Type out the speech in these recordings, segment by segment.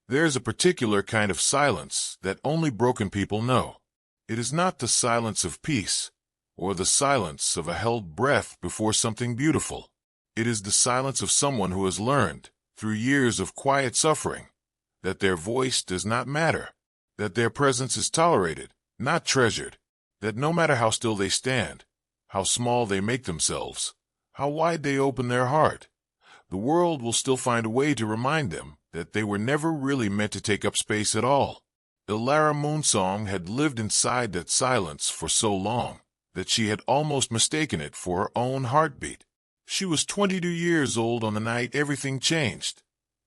There's a particular kind of silence that only broken people know. It is not the silence of peace, or the silence of a held breath before something beautiful. It is the silence of someone who has learned, through years of quiet suffering, that their voice does not matter, that their presence is tolerated, not treasured, that no matter how still they stand, how small they make themselves, how wide they open their heart, the world will still find a way to remind them that they were never really meant to take up space at all. Ilara Moonsong had lived inside that silence for so long that she had almost mistaken it for her own heartbeat. She was 22 years old on the night everything changed,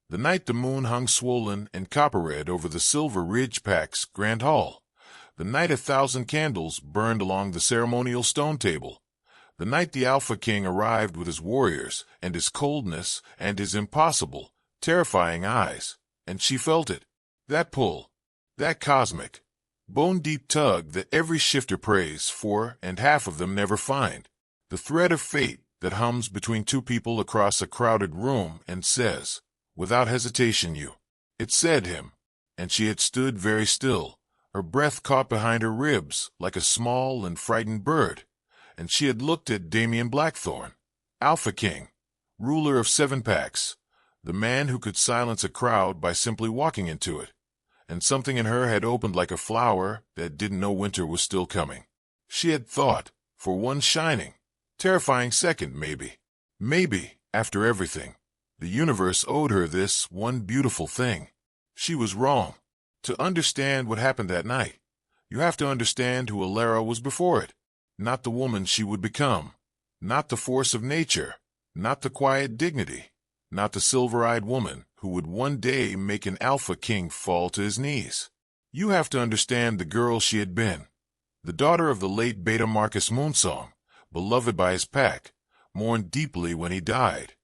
the night the moon hung swollen and copper-red over the Silver Ridge Pack's Grand Hall, the night 1,000 candles burned along the ceremonial stone table, the night the Alpha King arrived with his warriors and his coldness and his impossible, terrifying eyes, and she felt it, that pull, that cosmic, bone-deep tug that every shifter prays for and half of them never find, the thread of fate that hums between two people across a crowded room and says, without hesitation, you. It said him, and she had stood very still, her breath caught behind her ribs like a small and frightened bird, and she had looked at Damien Blackthorne, Alpha King, ruler of 7 packs, the man who could silence a crowd by simply walking into it, and something in her had opened like a flower that didn't know winter was still coming. She had thought, for one shining, terrifying second maybe, after everything, the universe owed her this one beautiful thing. She was wrong. To understand what happened that night, you have to understand who Ilara was before it. Not the woman she would become, not the force of nature, not the quiet dignity, not the silver-eyed woman who would one day make an Alpha King fall to his knees. You have to understand the girl she had been, the daughter of the late Beta Marcus Moonsong, beloved by his pack, mourned deeply when he died,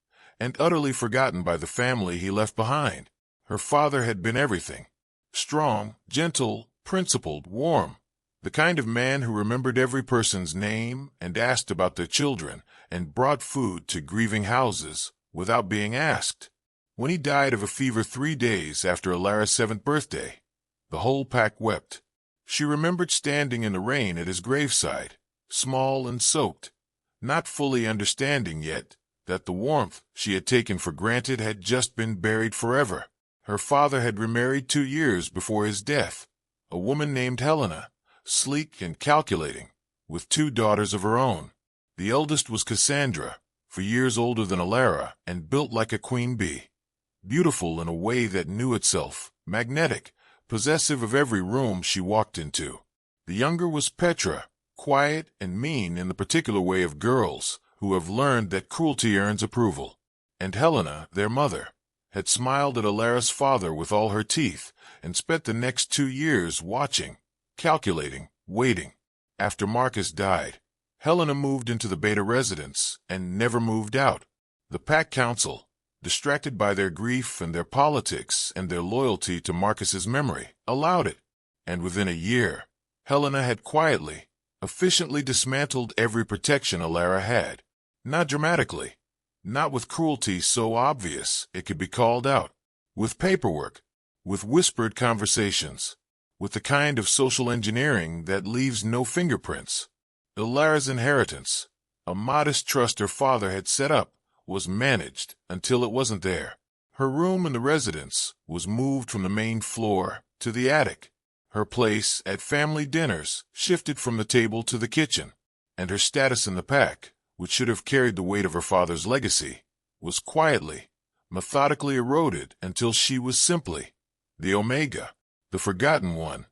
and utterly forgotten by the family he left behind. Her father had been everything, strong, gentle, principled, warm, the kind of man who remembered every person's name and asked about their children and brought food to grieving houses without being asked. When he died of a fever 3 days after Ilara's 7th birthday, the whole pack wept. She remembered standing in the rain at his graveside, small and soaked, not fully understanding yet that the warmth she had taken for granted had just been buried forever. Her father had remarried 2 years before his death, a woman named Helena, sleek and calculating, with 2 daughters of her own. The eldest was Cassandra, for years older than Ilara and built like a queen bee, beautiful in a way that knew itself, magnetic, possessive of every room she walked into. The younger was Petra, quiet and mean in the particular way of girls who have learned that cruelty earns approval. And Helena, their mother, had smiled at Ilara's father with all her teeth and spent the next 2 years watching, calculating, waiting. After Marcus died, Helena moved into the Beta residence and never moved out. The Pack Council, distracted by their grief and their politics and their loyalty to Marcus's memory, allowed it. And within a year, Helena had quietly, efficiently dismantled every protection Ilara had. Not dramatically, not with cruelty so obvious it could be called out, with paperwork, with whispered conversations, with the kind of social engineering that leaves no fingerprints. Ilara's inheritance, a modest trust her father had set up, was managed until it wasn't there. Her room in the residence was moved from the main floor to the attic. Her place at family dinners shifted from the table to the kitchen, and her status in the pack, which should have carried the weight of her father's legacy, was quietly, methodically eroded until she was simply the Omega, the forgotten one,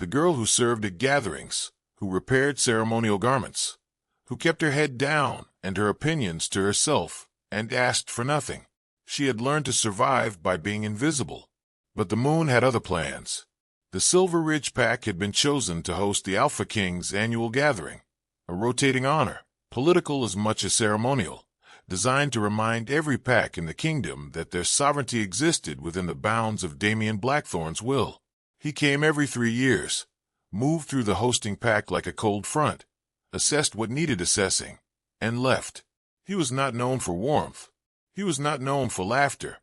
the girl who served at gatherings, who repaired ceremonial garments, who kept her head down and her opinions to herself and asked for nothing. She had learned to survive by being invisible. But the moon had other plans. The Silver Ridge Pack had been chosen to host the Alpha King's annual gathering, a rotating honor, political as much as ceremonial, designed to remind every pack in the kingdom that their sovereignty existed within the bounds of Damien Blackthorne's will. He came every 3 years, moved through the hosting pack like a cold front, assessed what needed assessing, and left. He was not known for warmth. He was not known for laughter.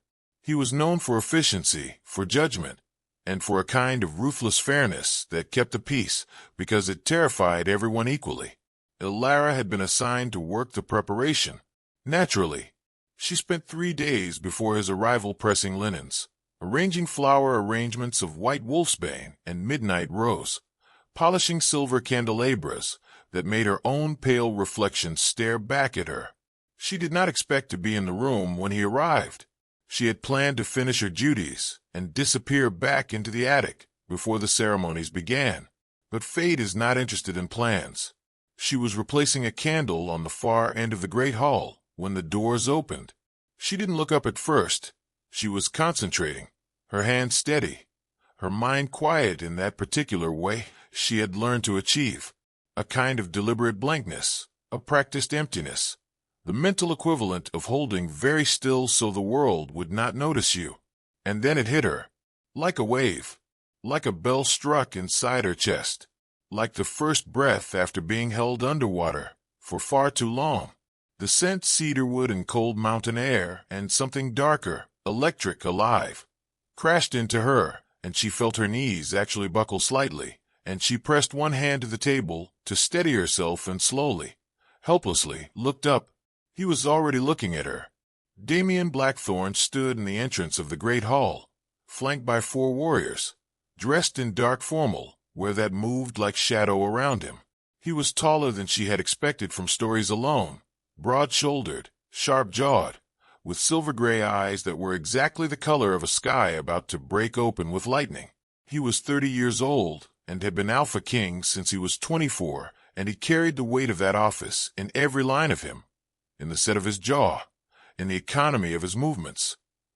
He was known for efficiency, for judgment, and for a kind of ruthless fairness that kept the peace because it terrified everyone equally. Ilara had been assigned to work the preparation. Naturally, she spent 3 days before his arrival pressing linens, arranging flower arrangements of white wolfsbane and midnight rose, polishing silver candelabras that made her own pale reflection stare back at her. She did not expect to be in the room when he arrived. She had planned to finish her duties and disappear back into the attic before the ceremonies began. But fate is not interested in plans. She was replacing a candle on the far end of the great hall when the doors opened. She didn't look up at first. She was concentrating, her hand steady, her mind quiet in that particular way she had learned to achieve. A kind of deliberate blankness, a practiced emptiness, the mental equivalent of holding very still so the world would not notice you. And then it hit her, like a wave, like a bell struck inside her chest, like the first breath after being held underwater for far too long. The scent cedarwood and cold mountain air and something darker, electric, alive, crashed into her, and she felt her knees actually buckle slightly, and she pressed one hand to the table to steady herself and slowly, helplessly, looked up. He was already looking at her. Damian Blackthorne stood in the entrance of the great hall, flanked by 4 warriors, dressed in dark formal, where that moved like shadow around him. He was taller than she had expected from stories alone, broad-shouldered, sharp-jawed, with silver-gray eyes that were exactly the color of a sky about to break open with lightning. He was 30 years old and had been Alpha King since he was 24, and he carried the weight of that office in every line of him, in the set of his jaw, in the economy of his movements,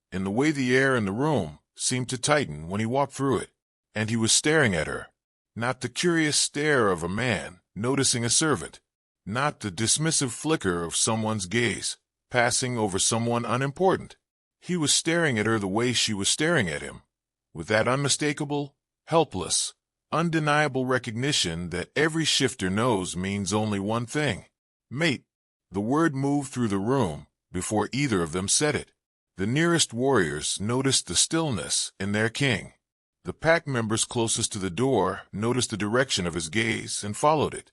in the way the air in the room seemed to tighten when he walked through it. And he was staring at her, not the curious stare of a man noticing a servant, not the dismissive flicker of someone's gaze passing over someone unimportant. He was staring at her the way she was staring at him, with that unmistakable, helpless, undeniable recognition that every shifter knows means only one thing. Mate. The word moved through the room before either of them said it. The nearest warriors noticed the stillness in their king. The pack members closest to the door noticed the direction of his gaze and followed it.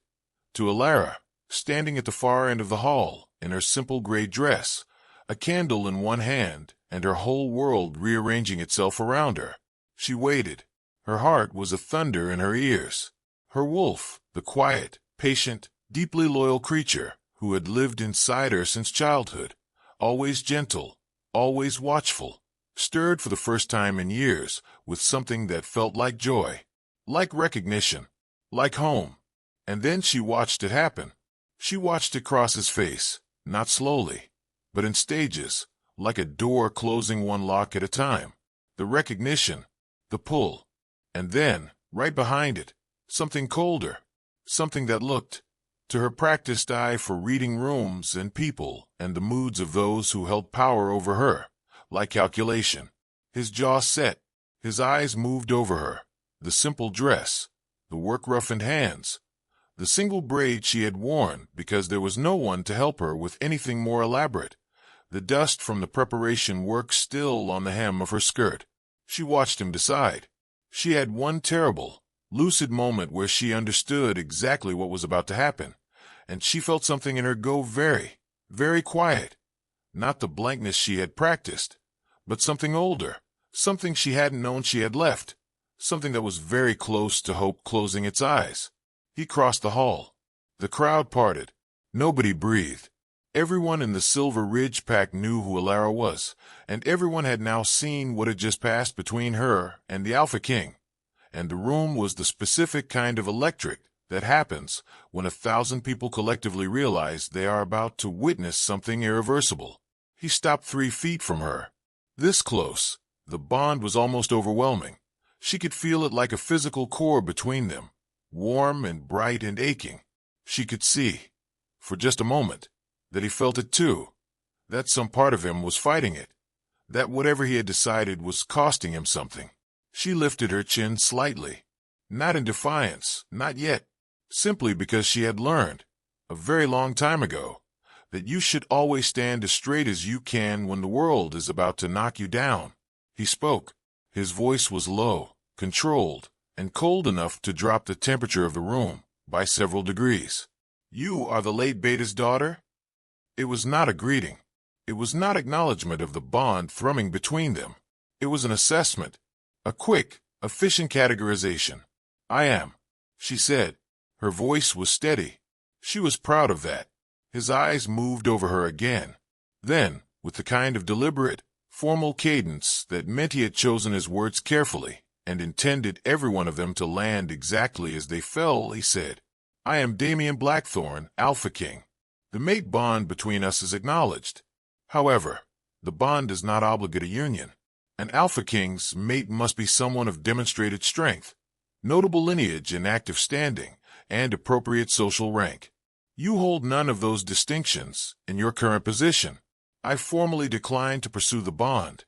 To Ilara, standing at the far end of the hall in her simple gray dress, a candle in one hand and her whole world rearranging itself around her, she waited. Her heart was a thunder in her ears. Her wolf, the quiet, patient, deeply loyal creature who had lived inside her since childhood, always gentle, always watchful, stirred for the first time in years with something that felt like joy, like recognition, like home. And then she watched it happen. She watched it cross his face, not slowly, but in stages, like a door closing one lock at a time. The recognition, the pull, and then, right behind it, something colder, something that looked, to her practiced eye for reading rooms and people and the moods of those who held power over her, like calculation. His jaw set, his eyes moved over her, the simple dress, the work-roughened hands, the single braid she had worn because there was no one to help her with anything more elaborate, the dust from the preparation work still on the hem of her skirt. She watched him decide. She had one terrible, lucid moment where she understood exactly what was about to happen, and she felt something in her go very, very quiet. Not the blankness she had practiced, but something older, something she hadn't known she had left, something that was very close to hope closing its eyes. He crossed the hall. The crowd parted. Nobody breathed. Everyone in the Silver Ridge pack knew who Ilara was, and everyone had now seen what had just passed between her and the Alpha King. And the room was the specific kind of electric that happens when 1,000 people collectively realize they are about to witness something irreversible. He stopped 3 feet from her. This close, the bond was almost overwhelming. She could feel it like a physical core between them, warm and bright and aching. She could see, for just a moment, that he felt it too, that some part of him was fighting it, that whatever he had decided was costing him something. She lifted her chin slightly, not in defiance, not yet, simply because she had learned, a very long time ago, that you should always stand as straight as you can when the world is about to knock you down. He spoke. His voice was low, controlled, and cold enough to drop the temperature of the room by several degrees. You are the late Beta's daughter? It was not a greeting. It was not acknowledgement of the bond thrumming between them. It was an assessment, a quick, efficient categorization. I am, she said. Her voice was steady. She was proud of that. His eyes moved over her again. Then, with the kind of deliberate, formal cadence that meant he had chosen his words carefully and intended every one of them to land exactly as they fell, he said, I am Damian Blackthorne, Alpha King. The mate bond between us is acknowledged. However, the bond does not obligate a union. An Alpha King's mate must be someone of demonstrated strength, notable lineage and active standing, and appropriate social rank. You hold none of those distinctions in your current position. I formally decline to pursue the bond.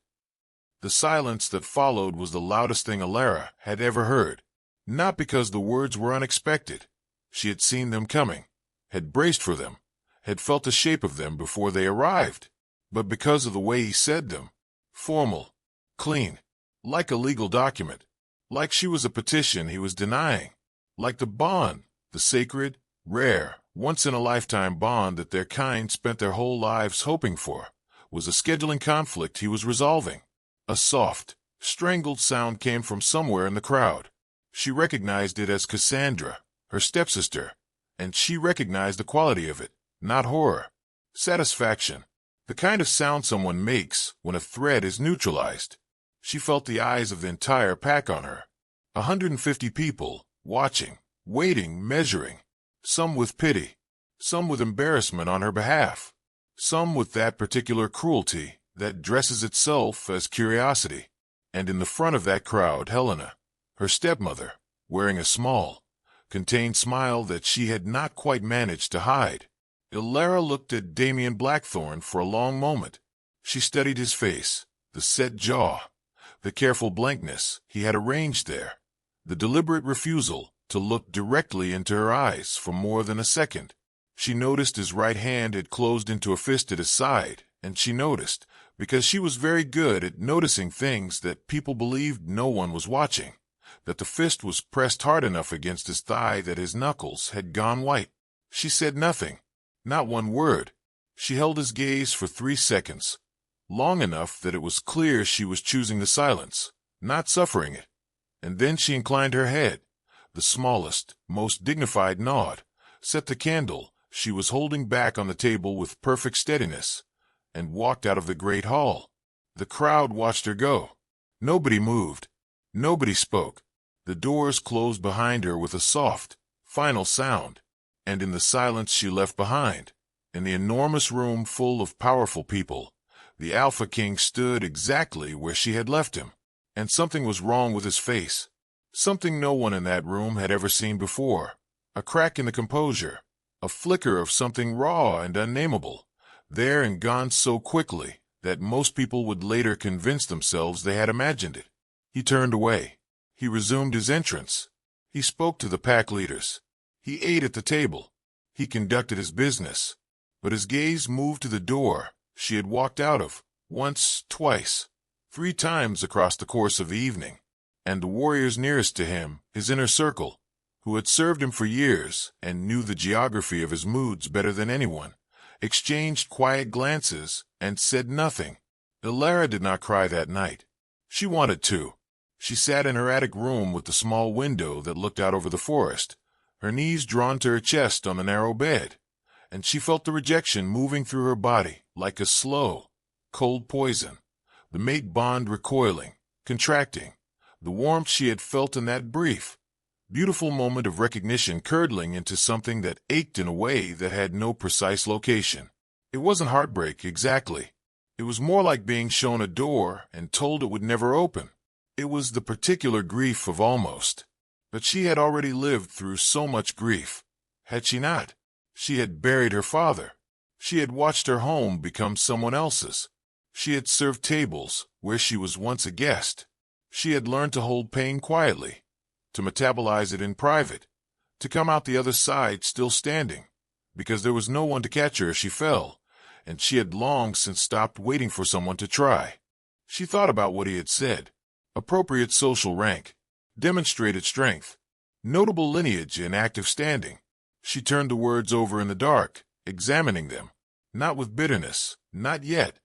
The silence that followed was the loudest thing Alara had ever heard, not because the words were unexpected. She had seen them coming, had braced for them, had felt the shape of them before they arrived, but because of the way he said them, formal, clean, like a legal document, like she was a petition he was denying, like the bond, the sacred, rare, once-in-a-lifetime bond that their kind spent their whole lives hoping for, was a scheduling conflict he was resolving. A soft, strangled sound came from somewhere in the crowd. She recognized it as Cassandra, her stepsister, and she recognized the quality of it, not horror. Satisfaction, the kind of sound someone makes when a threat is neutralized. She felt the eyes of the entire pack on her. 150 people, watching, waiting, measuring, some with pity, some with embarrassment on her behalf, some with that particular cruelty that dresses itself as curiosity. And in the front of that crowd, Helena, her stepmother, wearing a small, contained smile that she had not quite managed to hide. Alara looked at Damian Blackthorne for a long moment. She studied his face, the set jaw, the careful blankness he had arranged there, the deliberate refusal to look directly into her eyes for more than a second. She noticed his right hand had closed into a fist at his side, and she noticed, because she was very good at noticing things that people believed no one was watching, that the fist was pressed hard enough against his thigh that his knuckles had gone white. She said nothing, not one word. She held his gaze for 3 seconds, long enough that it was clear she was choosing the silence, not suffering it. And then she inclined her head, the smallest, most dignified nod, set the candle she was holding back on the table with perfect steadiness, and walked out of the great hall. The crowd watched her go. Nobody moved. Nobody spoke. The doors closed behind her with a soft, final sound, and in the silence she left behind, in the enormous room full of powerful people, the Alpha King stood exactly where she had left him, and something was wrong with his face, something no one in that room had ever seen before, a crack in the composure, a flicker of something raw and unnameable, there and gone so quickly that most people would later convince themselves they had imagined it. He turned away. He resumed his entrance. He spoke to the pack leaders. He ate at the table. He conducted his business. But his gaze moved to the door she had walked out of, once, twice, 3 times across the course of the evening, and the warriors nearest to him, his inner circle, who had served him for years and knew the geography of his moods better than anyone, exchanged quiet glances and said nothing. Alara did not cry that night. She wanted to. She sat in her attic room with the small window that looked out over the forest, her knees drawn to her chest on the narrow bed, and she felt the rejection moving through her body like a slow, cold poison, the mate bond recoiling, contracting, the warmth she had felt in that brief, beautiful moment of recognition curdling into something that ached in a way that had no precise location. It wasn't heartbreak, exactly. It was more like being shown a door and told it would never open. It was the particular grief of almost. But she had already lived through so much grief, had she not? She had buried her father. She had watched her home become someone else's. She had served tables where she was once a guest. She had learned to hold pain quietly, to metabolize it in private, to come out the other side still standing, because there was no one to catch her if she fell, and she had long since stopped waiting for someone to try. She thought about what he had said. Appropriate social rank, demonstrated strength, notable lineage and active standing. She turned the words over in the dark, examining them, not with bitterness, not yet,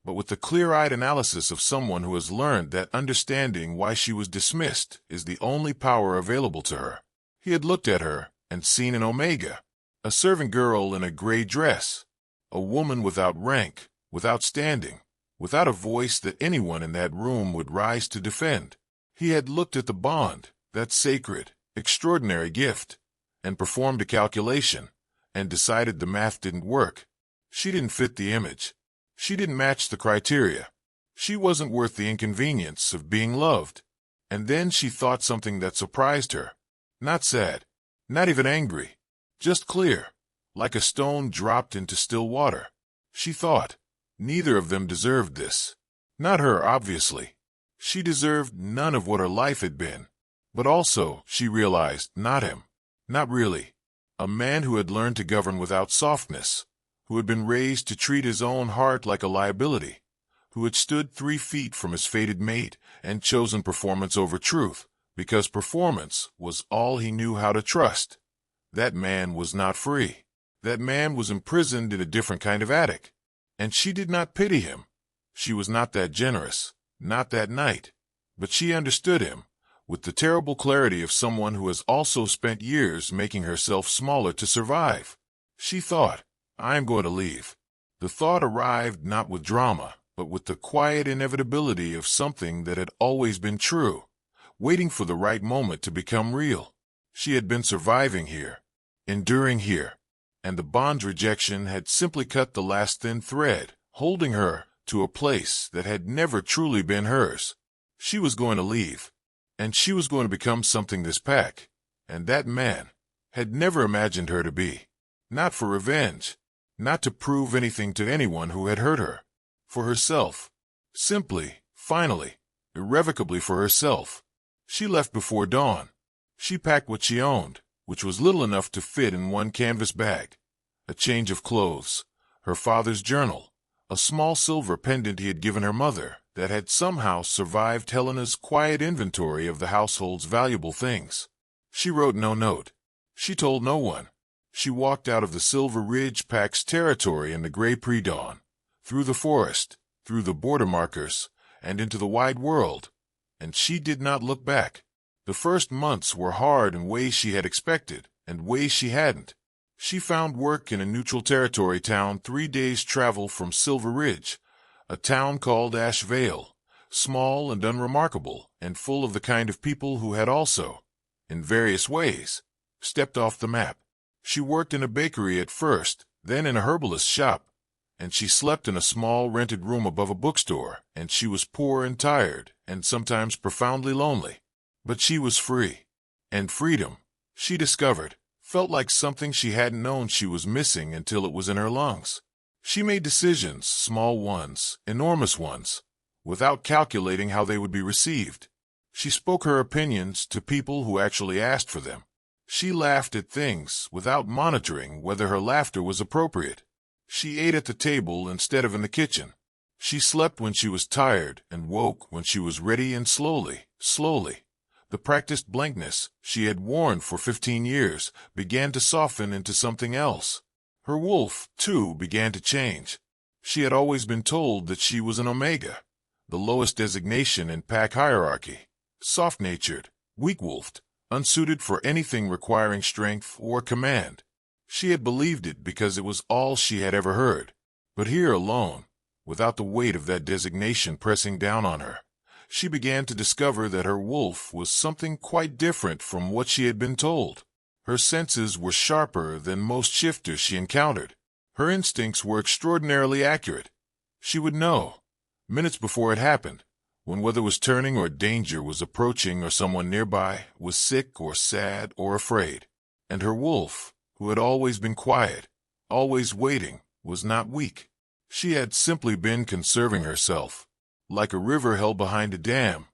but with the clear-eyed analysis of someone who has learned that understanding why she was dismissed is the only power available to her. He had looked at her and seen an omega, a servant girl in a gray dress, a woman without rank, without standing, without a voice that anyone in that room would rise to defend. He had looked at the bond, that sacred, extraordinary gift, and performed a calculation, and decided the math didn't work. She didn't fit the image. She didn't match the criteria. She wasn't worth the inconvenience of being loved. And then she thought something that surprised her. Not sad, not even angry, just clear, like a stone dropped into still water. She thought, neither of them deserved this. Not her, obviously. She deserved none of what her life had been. But also, she realized, not him. Not really. A man who had learned to govern without softness, who had been raised to treat his own heart like a liability, who had stood 3 feet from his fated mate and chosen performance over truth, because performance was all he knew how to trust. That man was not free. That man was imprisoned in a different kind of attic. And she did not pity him. She was not that generous, not that night. But she understood him, with the terrible clarity of someone who has also spent years making herself smaller to survive. She thought, I am going to leave. The thought arrived not with drama, but with the quiet inevitability of something that had always been true, waiting for the right moment to become real. She had been surviving here, enduring here, and the bond's rejection had simply cut the last thin thread, holding her to a place that had never truly been hers. She was going to leave, and she was going to become something this pack, and that man, had never imagined her to be. Not for revenge, not to prove anything to anyone who had hurt her. For herself. Simply, finally, irrevocably for herself. She left before dawn. She packed what she owned, which was little enough to fit in one canvas bag. A change of clothes, her father's journal, a small silver pendant he had given her mother that had somehow survived Helena's quiet inventory of the household's valuable things. She wrote no note. She told no one. She walked out of the Silver Ridge Pack's territory in the gray pre-dawn, through the forest, through the border markers, and into the wide world, and she did not look back. The first months were hard in ways she had expected, and ways she hadn't. She found work in a neutral territory town 3 days' travel from Silver Ridge, a town called Ashevale, small and unremarkable, and full of the kind of people who had also, in various ways, stepped off the map. She worked in a bakery at first, then in a herbalist's shop, and she slept in a small rented room above a bookstore, and she was poor and tired, and sometimes profoundly lonely. But she was free. And freedom, she discovered, felt like something she hadn't known she was missing until it was in her lungs. She made decisions, small ones, enormous ones, without calculating how they would be received. She spoke her opinions to people who actually asked for them. She laughed at things without monitoring whether her laughter was appropriate. She ate at the table instead of in the kitchen. She slept when she was tired and woke when she was ready, and slowly, the practiced blankness she had worn for 15 years began to soften into something else. Her wolf, too, began to change. She had always been told that she was an omega, the lowest designation in pack hierarchy, soft-natured, weak-wolfed, unsuited for anything requiring strength or command. She had believed it because it was all she had ever heard. But here alone, without the weight of that designation pressing down on her, she began to discover that her wolf was something quite different from what she had been told. Her senses were sharper than most shifters she encountered. Her instincts were extraordinarily accurate. She would know, minutes before it happened, when weather was turning or danger was approaching or someone nearby was sick or sad or afraid. And her wolf, who had always been quiet, always waiting, was not weak. She had simply been conserving herself, like a river held behind a dam,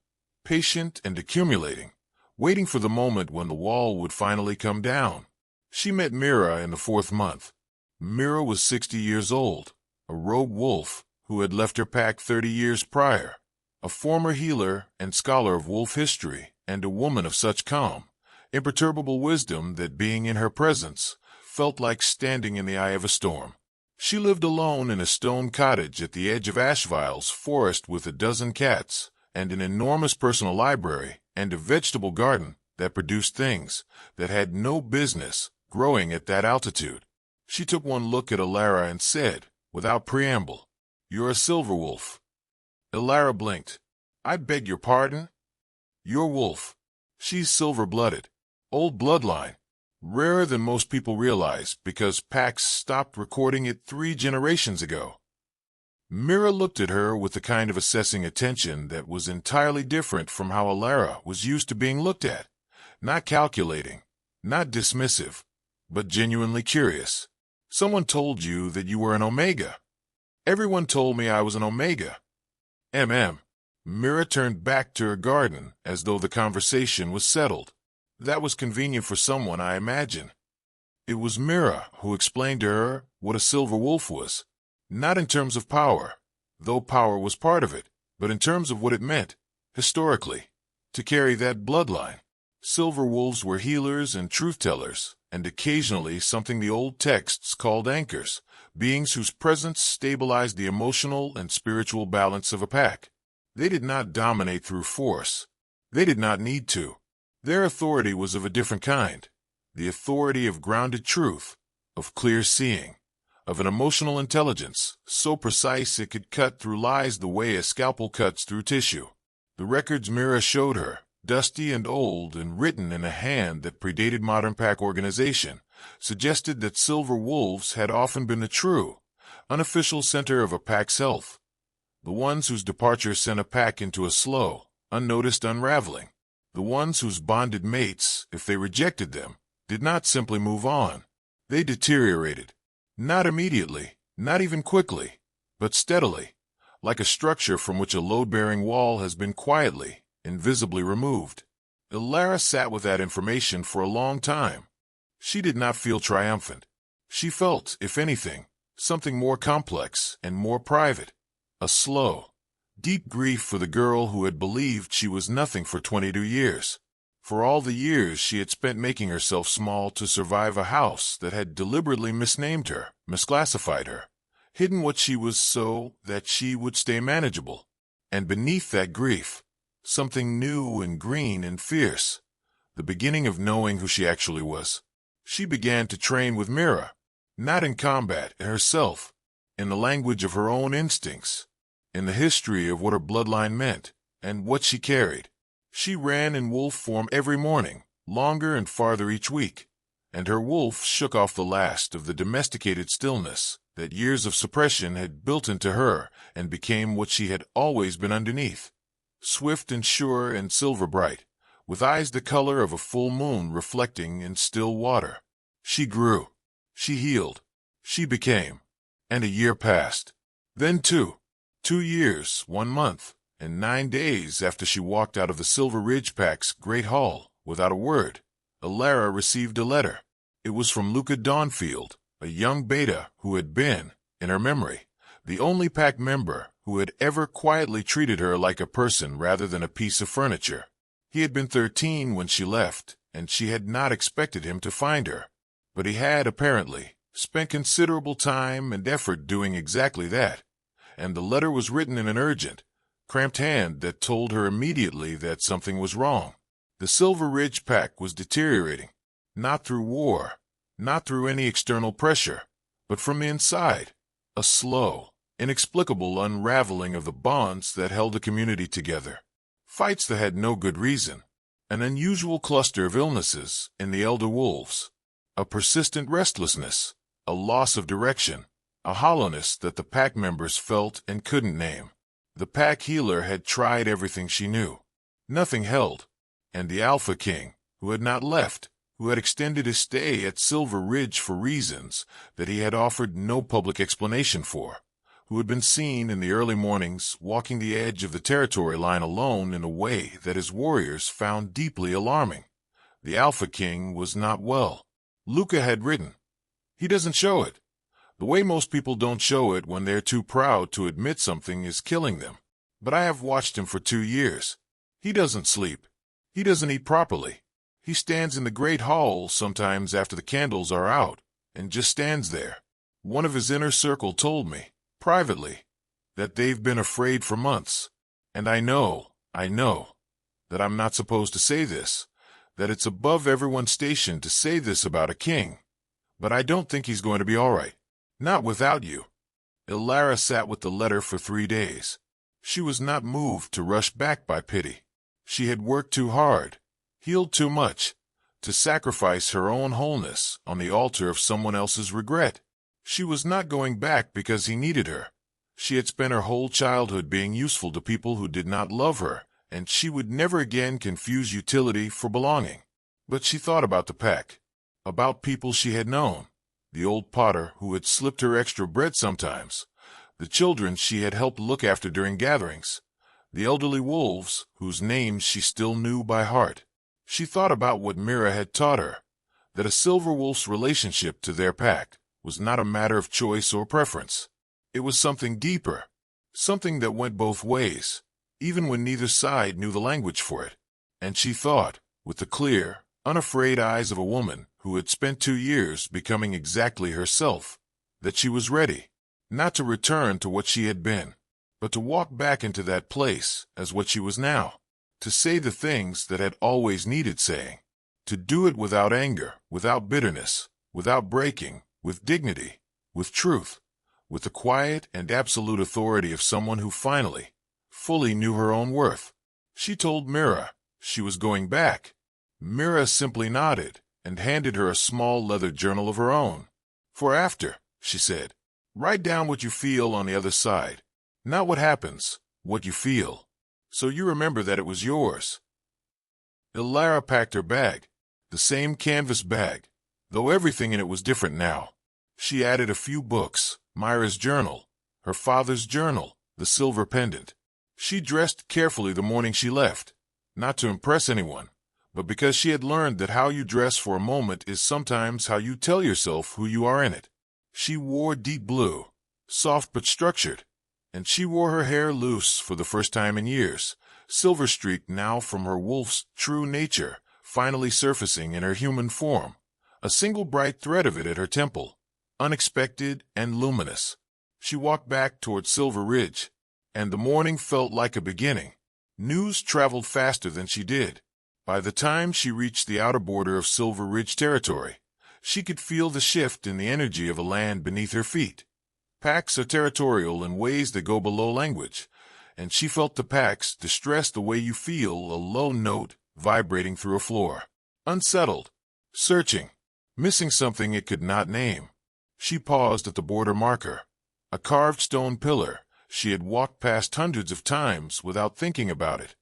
patient and accumulating, waiting for the moment when the wall would finally come down. She met Mira in the 4th month. Mira was 60 years old, a rogue wolf who had left her pack 30 years prior, a former healer and scholar of wolf history, and a woman of such calm, imperturbable wisdom that being in her presence felt like standing in the eye of a storm. She lived alone in a stone cottage at the edge of Ashvile's forest with a dozen cats and an enormous personal library and a vegetable garden that produced things that had no business growing at that altitude. She took one look at Alara and said, without preamble, "You're a silver wolf." Alara blinked. "I beg your pardon?" "Your wolf. She's silver-blooded. Old bloodline. Rarer than most people realize because packs stopped recording it 3 generations ago." Mira looked at her with the kind of assessing attention that was entirely different from how Alara was used to being looked at. Not calculating, not dismissive, but genuinely curious. "Someone told you that you were an Omega." "Everyone told me I was an Omega." Mira turned back to her garden as though the conversation was settled. That was convenient for someone, I imagine. It was Mira who explained to her what a silver wolf was. Not in terms of power, though power was part of it, but in terms of what it meant, historically, to carry that bloodline. Silver wolves were healers and truth-tellers, and occasionally something the old texts called anchors, beings whose presence stabilized the emotional and spiritual balance of a pack. They did not dominate through force. They did not need to. Their authority was of a different kind, the authority of grounded truth, of clear seeing, of an emotional intelligence so precise it could cut through lies the way a scalpel cuts through tissue. The records Mira showed her, dusty and old and written in a hand that predated modern pack organization, suggested that silver wolves had often been the true, unofficial center of a pack's health, the ones whose departure sent a pack into a slow, unnoticed unraveling, the ones whose bonded mates, if they rejected them, did not simply move on. They deteriorated. Not immediately, not even quickly, but steadily, like a structure from which a load-bearing wall has been quietly, invisibly removed. Alara sat with that information for a long time. She did not feel triumphant. She felt, if anything, something more complex and more private. A slow, deep grief for the girl who had believed she was nothing for 22 years. For all the years she had spent making herself small to survive a house that had deliberately misnamed her, misclassified her, hidden what she was so that she would stay manageable. And beneath that grief, something new and green and fierce, the beginning of knowing who she actually was. She began to train with Mira, not in combat, in herself, in the language of her own instincts, in the history of what her bloodline meant and what she carried. She ran in wolf form every morning, longer and farther each week, and her wolf shook off the last of the domesticated stillness that years of suppression had built into her and became what she had always been underneath. Swift and sure and silver bright, with eyes the color of a full moon reflecting in still water. She grew. She healed. She became. And a year passed. Then 2 years, 1 month, and 9 days after she walked out of the Silver Ridge Pack's great hall, without a word, Alara received a letter. It was from Luca Dawnfield, a young beta who had been, in her memory, the only pack member who had ever quietly treated her like a person rather than a piece of furniture. He had been 13 when she left, and she had not expected him to find her. But he had, apparently, spent considerable time and effort doing exactly that, and the letter was written in an urgent, cramped hand that told her immediately that something was wrong. The Silver Ridge Pack was deteriorating, not through war, not through any external pressure, but from the inside, a slow, inexplicable unraveling of the bonds that held the community together. Fights that had no good reason, an unusual cluster of illnesses in the elder wolves, a persistent restlessness, a loss of direction, a hollowness that the pack members felt and couldn't name. The pack healer had tried everything she knew. Nothing held. And the Alpha King, who had not left, who had extended his stay at Silver Ridge for reasons that he had offered no public explanation for, who had been seen in the early mornings walking the edge of the territory line alone in a way that his warriors found deeply alarming. The Alpha King was not well. Luca had written. He doesn't show it, The way most people don't show it when they're too proud to admit something is killing them. But I have watched him for 2 years. He doesn't sleep. He doesn't eat properly. He stands in the great hall sometimes after the candles are out, and just stands there. One of his inner circle told me, privately, that they've been afraid for months. And I know, that I'm not supposed to say this, that it's above everyone's station to say this about a king. But I don't think he's going to be all right. Not without you. Ilara sat with the letter for 3 days. She was not moved to rush back by pity. She had worked too hard, healed too much, to sacrifice her own wholeness on the altar of someone else's regret. She was not going back because he needed her. She had spent her whole childhood being useful to people who did not love her, and she would never again confuse utility for belonging. But she thought about the pack, about people she had known, the old potter who had slipped her extra bread sometimes, the children she had helped look after during gatherings, the elderly wolves whose names she still knew by heart. She thought about what Mira had taught her, that a silver wolf's relationship to their pack was not a matter of choice or preference. It was something deeper, something that went both ways, even when neither side knew the language for it. And she thought, with the clear, unafraid eyes of a woman who had spent 2 years becoming exactly herself, that she was ready, not to return to what she had been, but to walk back into that place as what she was now, to say the things that had always needed saying, to do it without anger, without bitterness, without breaking, with dignity, with truth, with the quiet and absolute authority of someone who finally, fully knew her own worth. She told Mira she was going back. Mira simply nodded and handed her a small leather journal of her own. For after, she said, write down what you feel on the other side. Not what happens, what you feel. So you remember that it was yours. Ilara packed her bag, the same canvas bag, though everything in it was different now. She added a few books, Myra's journal, her father's journal, the silver pendant. She dressed carefully the morning she left, not to impress anyone, but because she had learned that how you dress for a moment is sometimes how you tell yourself who you are in it. She wore deep blue, soft but structured, and she wore her hair loose for the first time in years, silver-streaked now from her wolf's true nature, finally surfacing in her human form, a single bright thread of it at her temple, unexpected and luminous. She walked back toward Silver Ridge, and the morning felt like a beginning. News traveled faster than she did. By the time she reached the outer border of Silver Ridge territory, she could feel the shift in the energy of a land beneath her feet. Packs are territorial in ways that go below language, and she felt the packs distress the way you feel a low note vibrating through a floor. Unsettled, searching, missing something it could not name. She paused at the border marker, a carved stone pillar she had walked past hundreds of times without thinking about it,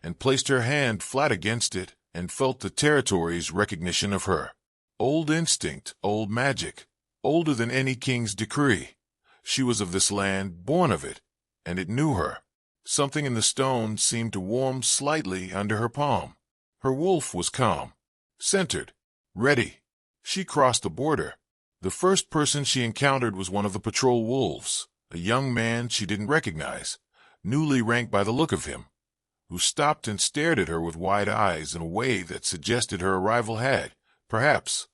and placed her hand flat against it and felt the territory's recognition of her. Old instinct, old magic, older than any king's decree. She was of this land, born of it, and it knew her. Something in the stone seemed to warm slightly under her palm. Her wolf was calm, centered, ready. She crossed the border. The first person she encountered was one of the patrol wolves, a young man she didn't recognize, newly ranked by the look of him, who stopped and stared at her with wide eyes in a way that suggested her arrival had, perhaps,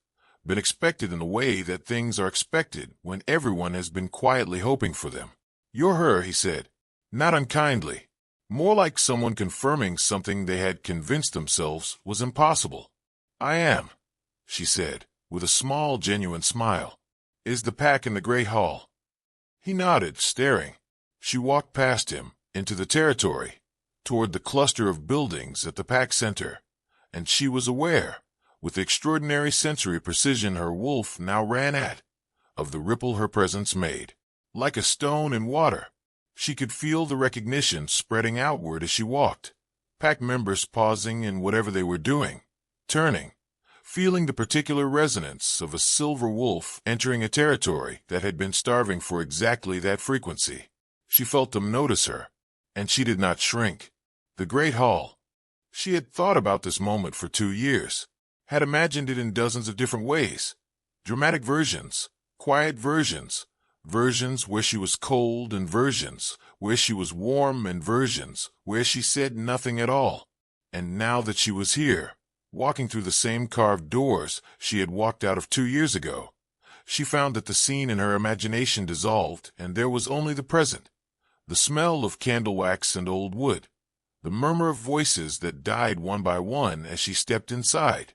been expected in the way that things are expected when everyone has been quietly hoping for them. You're her, he said, not unkindly, more like someone confirming something they had convinced themselves was impossible. I am, she said, with a small, genuine smile. Is the pack in the great hall? He nodded, staring. She walked past him, into the territory, toward the cluster of buildings at the pack center, and she was aware, with extraordinary sensory precision her wolf now ran at, of the ripple her presence made. Like a stone in water, she could feel the recognition spreading outward as she walked, pack members pausing in whatever they were doing, turning, feeling the particular resonance of a silver wolf entering a territory that had been starving for exactly that frequency. She felt them notice her, and she did not shrink. The great hall. She had thought about this moment for 2 years, had imagined it in dozens of different ways, dramatic versions, Quiet versions. Versions where she was cold, and versions where she was warm, and versions where she said nothing at all. And now that she was here, walking through the same carved doors she had walked out of 2 years ago, she found that the scene in her imagination dissolved, and there was only the present. The smell of candle wax and old wood. The murmur of voices that died one by one as she stepped inside.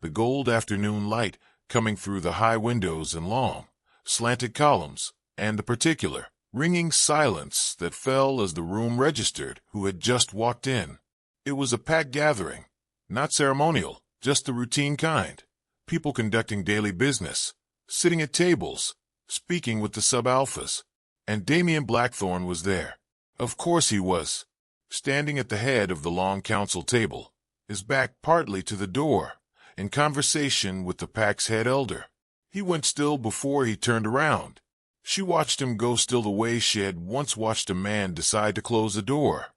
The gold afternoon light coming through the high windows and long, slanted columns, and the particular, ringing silence that fell as the room registered who had just walked in. It was a packed gathering, not ceremonial, just the routine kind. People conducting daily business, sitting at tables, speaking with the sub-alphas. And Damian Blackthorne was there. Of course he was, standing at the head of the long council table, his back partly to the door, in conversation with the pack's head elder. He went still before he turned around. She watched him go still the way she had once watched a man decide to close a door,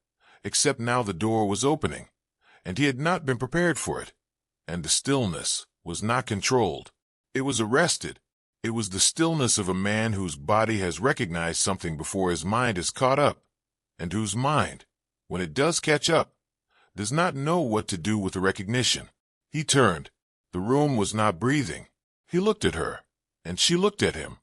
except now the door was opening, and he had not been prepared for it, and the stillness was not controlled. It was arrested. It was the stillness of a man whose body has recognized something before his mind is caught up, and whose mind, when it does catch up, does not know what to do with the recognition. He turned. The room was not breathing. He looked at her, and she looked at him,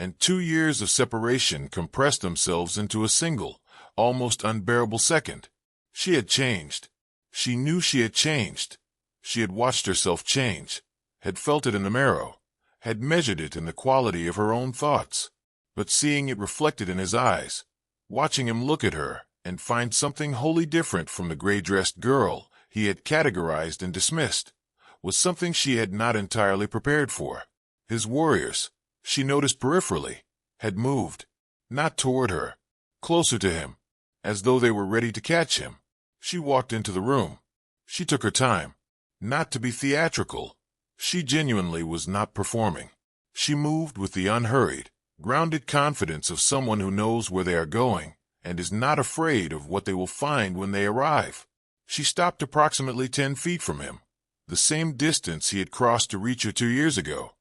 and 2 years of separation compressed themselves into a single, almost unbearable second. She had changed. She knew she had changed. She had watched herself change, had felt it in the marrow, had measured it in the quality of her own thoughts. But seeing it reflected in his eyes, watching him look at her and find something wholly different from the gray-dressed girl he had categorized and dismissed, was something she had not entirely prepared for. His warriors, she noticed peripherally, had moved, not toward her, closer to him, as though they were ready to catch him. She walked into the room. She took her time, not to be theatrical. She genuinely was not performing. She moved with the unhurried, grounded confidence of someone who knows where they are going and is not afraid of what they will find when they arrive. She stopped approximately 10 feet from him, the same distance he had crossed to reach her 2 years ago,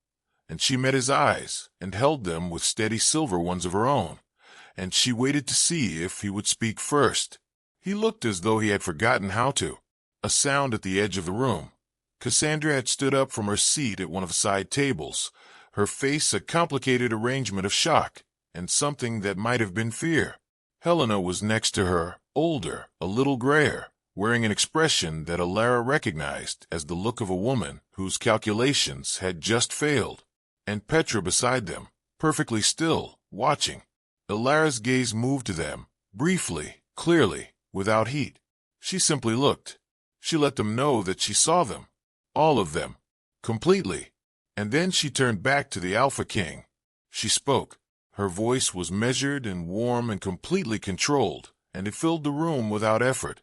and she met his eyes and held them with steady silver ones of her own, and she waited to see if he would speak first. He looked as though he had forgotten how to. A sound at the edge of the room. Cassandra had stood up from her seat at one of the side tables, her face a complicated arrangement of shock and something that might have been fear. Helena was next to her, older, a little grayer, wearing an expression that Alara recognized as the look of a woman whose calculations had just failed, and Petra beside them, perfectly still, watching. Alara's gaze moved to them, briefly, clearly, without heat. She simply looked. She let them know that she saw them. All of them. Completely. And then she turned back to the Alpha King. She spoke. Her voice was measured and warm and completely controlled, and it filled the room without effort,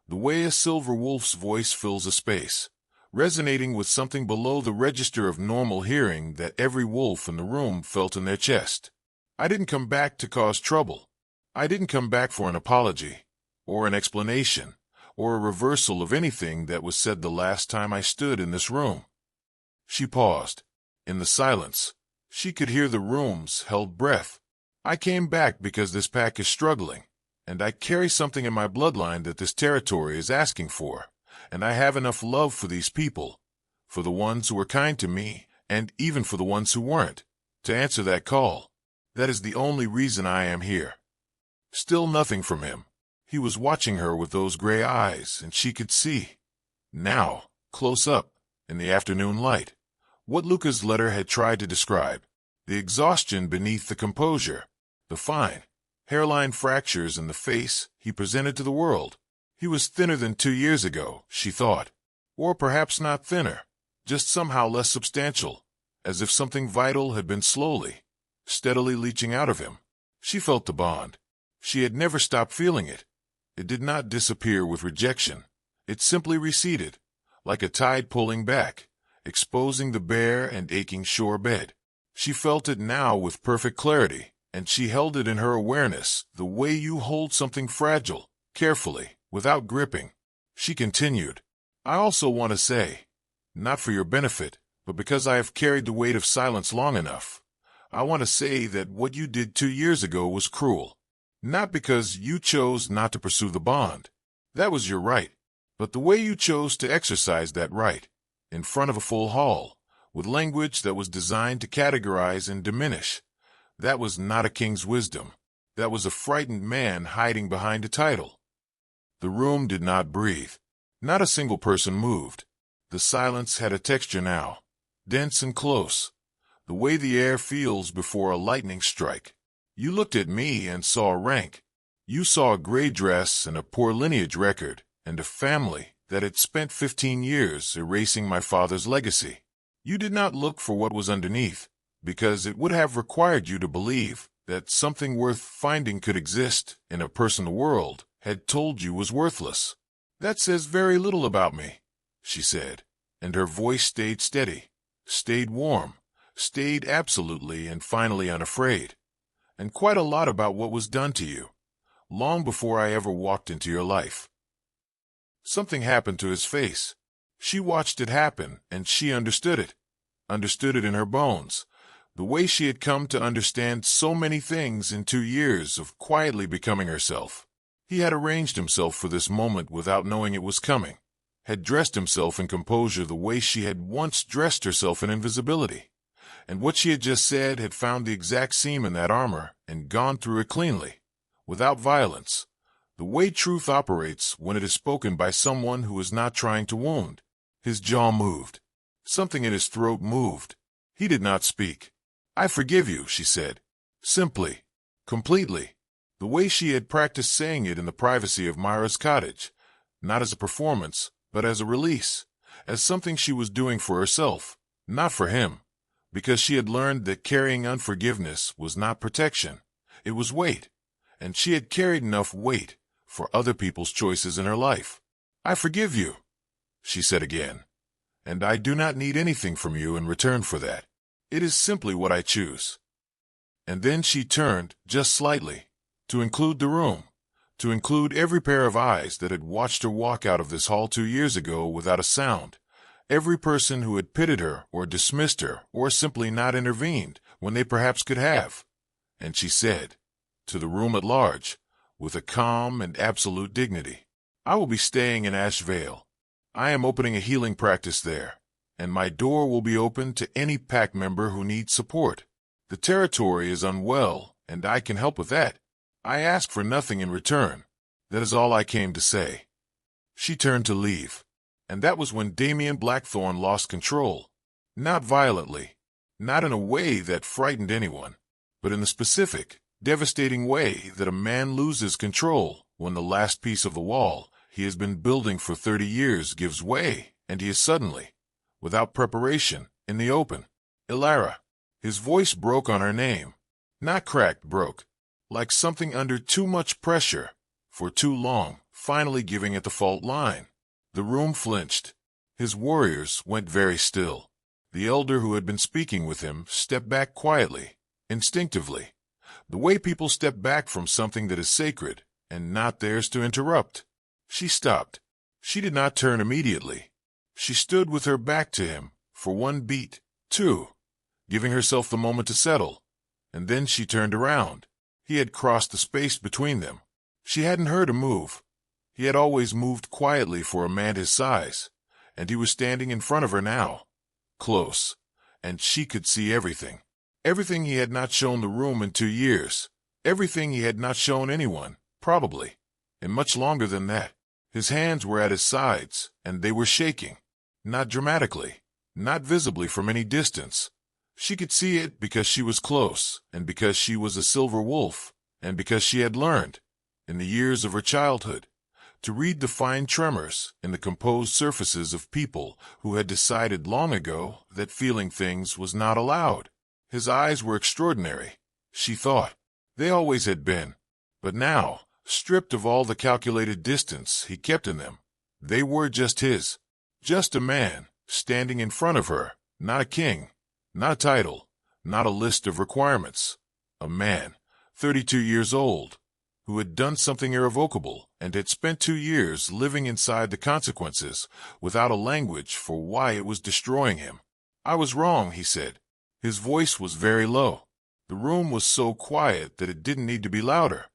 the way a silver wolf's voice fills a space, resonating with something below the register of normal hearing that every wolf in the room felt in their chest. I didn't come back to cause trouble. I didn't come back for an apology, or an explanation, or a reversal of anything that was said the last time I stood in this room. She paused. In the silence, she could hear the room's held breath. I came back because this pack is struggling, and I carry something in my bloodline that this territory is asking for, and I have enough love for these people, for the ones who were kind to me, and even for the ones who weren't, to answer that call. That is the only reason I am here. Still nothing from him. He was watching her with those gray eyes, and she could see, now, close up, in the afternoon light, what Luca's letter had tried to describe, the exhaustion beneath the composure, the fine, hairline fractures in the face he presented to the world. He was thinner than 2 years ago, she thought, or perhaps not thinner, just somehow less substantial, as if something vital had been slowly, steadily leaching out of him. She felt the bond. She had never stopped feeling it. It did not disappear with rejection. It simply receded, like a tide pulling back, exposing the bare and aching shore bed. She felt it now with perfect clarity, and she held it in her awareness the way you hold something fragile, carefully, without gripping. She continued, I also want to say, not for your benefit, but because I have carried the weight of silence long enough, I want to say that what you did 2 years ago was cruel. Not because you chose not to pursue the bond. That was your right. But the way you chose to exercise that right, in front of a full hall, with language that was designed to categorize and diminish, that was not a king's wisdom. That was a frightened man hiding behind a title. The room did not breathe. Not a single person moved. The silence had a texture now, dense and close, the way the air feels before a lightning strike. You looked at me and saw a rank. You saw a gray dress and a poor lineage record, and a family that had spent 15 years erasing my father's legacy. You did not look for what was underneath, because it would have required you to believe that something worth finding could exist in a person the world had told you was worthless. That says very little about me, she said, and her voice stayed steady, stayed warm, stayed absolutely and finally unafraid, and quite a lot about what was done to you, long before I ever walked into your life. Something happened to his face. She watched it happen, and she understood it in her bones, the way she had come to understand so many things in 2 years of quietly becoming herself. He had arranged himself for this moment without knowing it was coming, had dressed himself in composure the way she had once dressed herself in invisibility, and what she had just said had found the exact seam in that armor and gone through it cleanly, without violence, the way truth operates when it is spoken by someone who is not trying to wound. His jaw moved. Something in his throat moved. He did not speak. "I forgive you," she said. Simply. Completely. The way she had practiced saying it in the privacy of Myra's cottage, not as a performance, but as a release, as something she was doing for herself, not for him, because she had learned that carrying unforgiveness was not protection, it was weight, and she had carried enough weight for other people's choices in her life. "I forgive you," she said again, "and I do not need anything from you in return for that. It is simply what I choose." And then she turned, just slightly, to include the room, to include every pair of eyes that had watched her walk out of this hall 2 years ago without a sound, every person who had pitied her or dismissed her or simply not intervened when they perhaps could have. And she said, to the room at large, with a calm and absolute dignity, "I will be staying in Asheville. I am opening a healing practice there, and my door will be open to any pack member who needs support. The territory is unwell, and I can help with that. I ask for nothing in return. That is all I came to say." She turned to leave, and that was when Damien Blackthorne lost control. Not violently, not in a way that frightened anyone, but in the specific, devastating way that a man loses control when the last piece of the wall he has been building for 30 years gives way, and he is suddenly, without preparation, in the open. "Ilara." His voice broke on her name. Not cracked, broke. Like something under too much pressure, for too long, finally giving at the fault line. The room flinched. His warriors went very still. The elder who had been speaking with him stepped back quietly, instinctively, the way people step back from something that is sacred and not theirs to interrupt. She stopped. She did not turn immediately. She stood with her back to him, for one beat, two, giving herself the moment to settle, and then she turned around. He had crossed the space between them. She hadn't heard him move. He had always moved quietly for a man his size, and he was standing in front of her now, close, and she could see everything. Everything he had not shown the room in 2 years, everything he had not shown anyone, probably, and much longer than that. His hands were at his sides, and they were shaking, not dramatically, not visibly from any distance. She could see it because she was close, and because she was a silver wolf, and because she had learned, in the years of her childhood, to read the fine tremors in the composed surfaces of people who had decided long ago that feeling things was not allowed. His eyes were extraordinary, she thought. They always had been. But now, stripped of all the calculated distance he kept in them, they were just his. Just a man, standing in front of her, not a king. Not a title, not a list of requirements. A man, 32 years old, who had done something irrevocable and had spent 2 years living inside the consequences without a language for why it was destroying him. "I was wrong," he said. His voice was very low. The room was so quiet that it didn't need to be louder.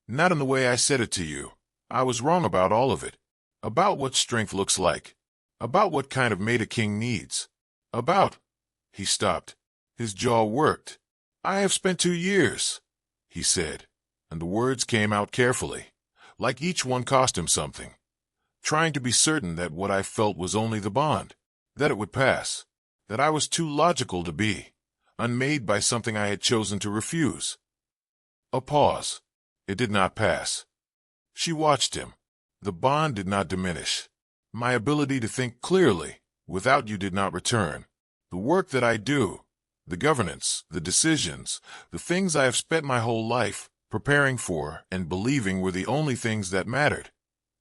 Not in the way I said it to you. I was wrong about all of it. About what strength looks like. About what kind of mate a king needs. About... He stopped. His jaw worked. I have spent 2 years, he said, and the words came out carefully, like each one cost him something. Trying to be certain that what I felt was only the bond, that it would pass, that I was too logical to be, unmade by something I had chosen to refuse. A pause. It did not pass. She watched him. The bond did not diminish. My ability to think clearly, without you, did not return. The work that I do, the governance, the decisions, the things I have spent my whole life preparing for and believing were the only things that mattered.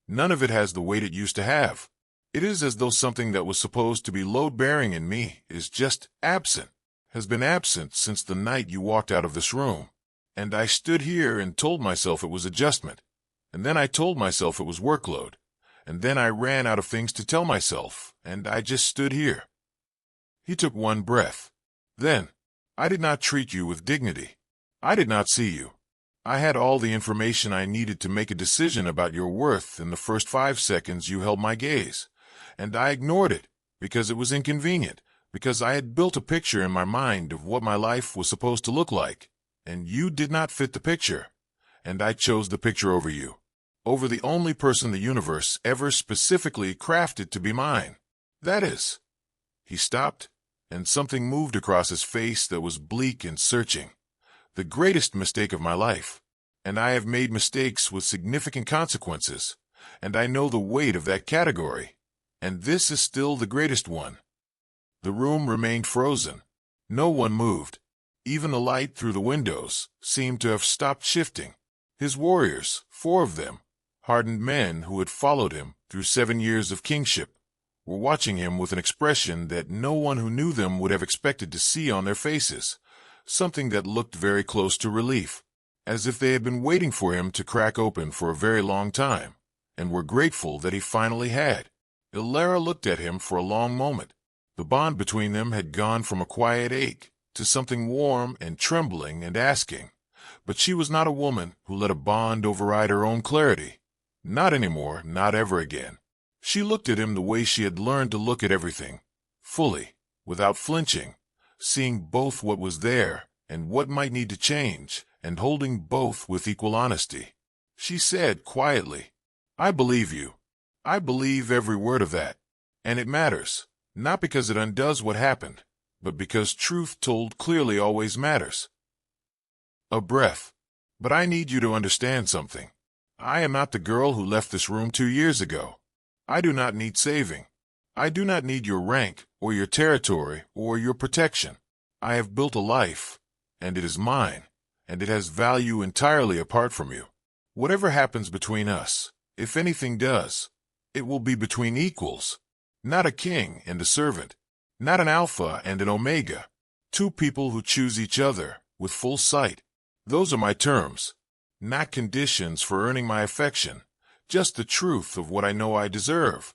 None of it has the weight it used to have. It is as though something that was supposed to be load-bearing in me is just absent, has been absent since the night you walked out of this room. And I stood here and told myself it was adjustment. And then I told myself it was workload. And then I ran out of things to tell myself, and I just stood here. He took one breath. Then, I did not treat you with dignity. I did not see you. I had all the information I needed to make a decision about your worth in the first 5 seconds you held my gaze. And I ignored it, because it was inconvenient, because I had built a picture in my mind of what my life was supposed to look like. And you did not fit the picture. And I chose the picture over you. Over the only person the universe ever specifically crafted to be mine. That is. He stopped, and something moved across his face that was bleak and searching. The greatest mistake of my life. And I have made mistakes with significant consequences, and I know the weight of that category. And this is still the greatest one. The room remained frozen. No one moved. Even the light through the windows seemed to have stopped shifting. His warriors, 4 of them, hardened men who had followed him through 7 years of kingship, were watching him with an expression that no one who knew them would have expected to see on their faces, something that looked very close to relief, as if they had been waiting for him to crack open for a very long time, and were grateful that he finally had. Ilara looked at him for a long moment. The bond between them had gone from a quiet ache to something warm and trembling and asking. But she was not a woman who let a bond override her own clarity. Not anymore, not ever again. She looked at him the way she had learned to look at everything, fully, without flinching, seeing both what was there and what might need to change, and holding both with equal honesty. She said quietly, I believe you. I believe every word of that. And it matters, not because it undoes what happened, but because truth told clearly always matters. A breath. But I need you to understand something. I am not the girl who left this room 2 years ago. I do not need saving. I do not need your rank, or your territory, or your protection. I have built a life, and it is mine, and it has value entirely apart from you. Whatever happens between us, if anything does, it will be between equals, not a king and a servant, not an alpha and an omega, 2 people who choose each other with full sight. Those are my terms, not conditions for earning my affection, just the truth of what I know I deserve.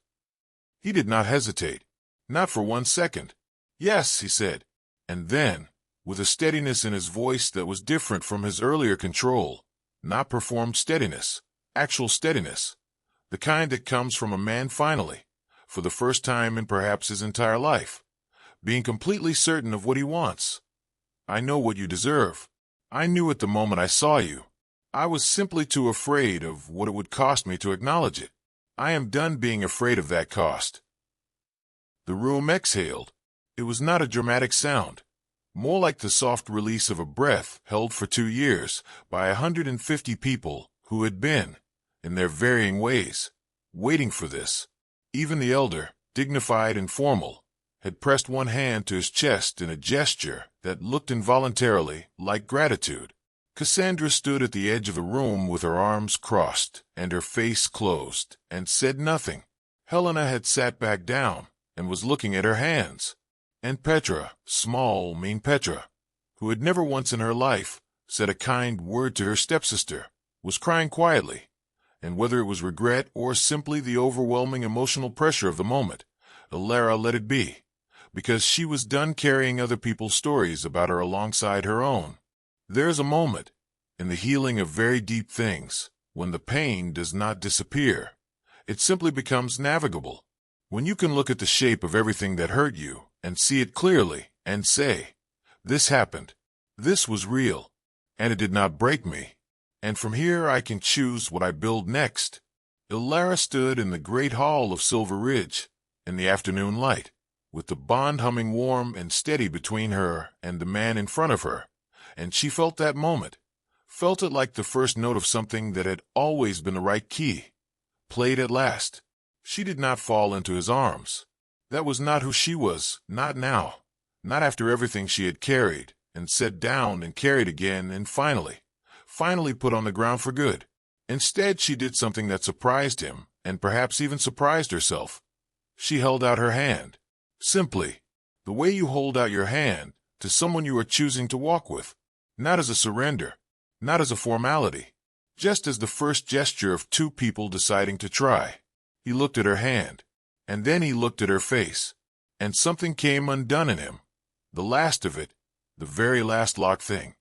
He did not hesitate, not for 1 second. Yes, he said, and then, with a steadiness in his voice that was different from his earlier control, not performed steadiness, actual steadiness, the kind that comes from a man finally, for the first time in perhaps his entire life, being completely certain of what he wants. I know what you deserve. I knew it the moment I saw you. I was simply too afraid of what it would cost me to acknowledge it. I am done being afraid of that cost. The room exhaled. It was not a dramatic sound, more like the soft release of a breath held for 2 years by 150 people who had been, in their varying ways, waiting for this. Even the elder, dignified and formal, had pressed one hand to his chest in a gesture that looked involuntarily like gratitude. Cassandra stood at the edge of the room with her arms crossed and her face closed, and said nothing. Helena had sat back down and was looking at her hands. And Petra, small, mean Petra, who had never once in her life said a kind word to her stepsister, was crying quietly. And whether it was regret or simply the overwhelming emotional pressure of the moment, Ilara let it be, because she was done carrying other people's stories about her alongside her own. There is a moment, in the healing of very deep things, when the pain does not disappear. It simply becomes navigable. When you can look at the shape of everything that hurt you and see it clearly and say, "This happened. This was real. And it did not break me. And from here I can choose what I build next." Ilara stood in the great hall of Silver Ridge, in the afternoon light, with the bond humming warm and steady between her and the man in front of her, and she felt that moment, felt it like the first note of something that had always been the right key, played at last. She did not fall into his arms. That was not who she was, not now, not after everything she had carried, and set down and carried again and finally put on the ground for good. Instead, she did something that surprised him, and perhaps even surprised herself. She held out her hand. Simply, the way you hold out your hand to someone you are choosing to walk with, not as a surrender, not as a formality, just as the first gesture of two people deciding to try. He looked at her hand, and then he looked at her face, and something came undone in him, the last of it, the very last locked thing,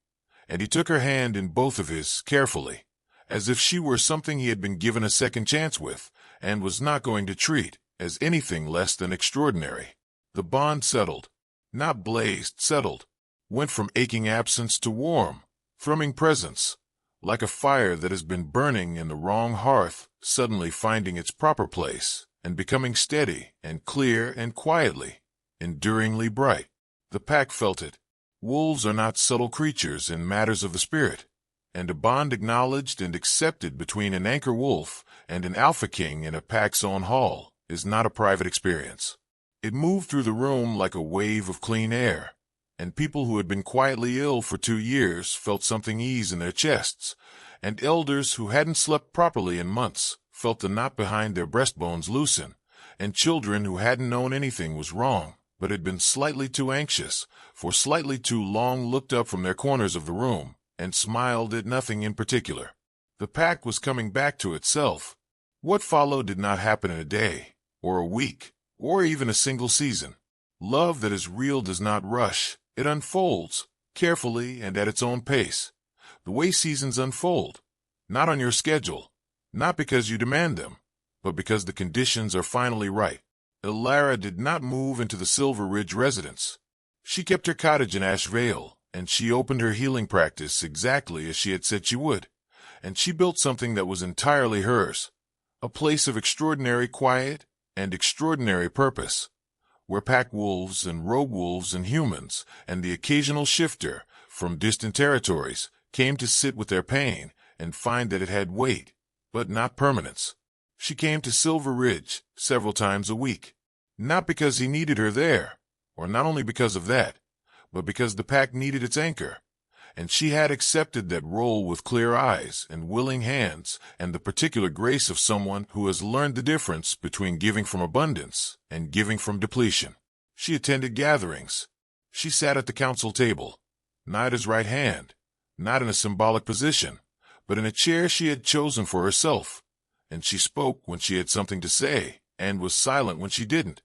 and he took her hand in both of his, carefully, as if she were something he had been given a second chance with, and was not going to treat as anything less than extraordinary. The bond settled, not blazed, settled, went from aching absence to warm, thrumming presence, like a fire that has been burning in the wrong hearth, suddenly finding its proper place, and becoming steady and clear and quietly, enduringly bright. The pack felt it. Wolves are not subtle creatures in matters of the spirit, and a bond acknowledged and accepted between an anchor wolf and an alpha king in a pack's own hall is not a private experience. It moved through the room like a wave of clean air, and people who had been quietly ill for 2 years felt something ease in their chests, and elders who hadn't slept properly in months felt the knot behind their breastbones loosen, and children who hadn't known anything was wrong but had been slightly too anxious for slightly too long looked up from their corners of the room and smiled at nothing in particular. The pack was coming back to itself. What followed did not happen in a day, or a week, or even a single season. Love that is real does not rush. It unfolds, carefully and at its own pace, the way seasons unfold, not on your schedule, not because you demand them, but because the conditions are finally right. Ilara did not move into the Silver Ridge residence. She kept her cottage in Ash Vale, and she opened her healing practice exactly as she had said she would, and she built something that was entirely hers, a place of extraordinary quiet and extraordinary purpose, where pack wolves and rogue wolves and humans and the occasional shifter from distant territories came to sit with their pain and find that it had weight, but not permanence. She came to Silver Ridge several times a week, not because he needed her there, or not only because of that, but because the pack needed its anchor, and she had accepted that role with clear eyes and willing hands and the particular grace of someone who has learned the difference between giving from abundance and giving from depletion. She attended gatherings. She sat at the council table, not at his right hand, not in a symbolic position, but in a chair she had chosen for herself, and she spoke when she had something to say and was silent when she didn't.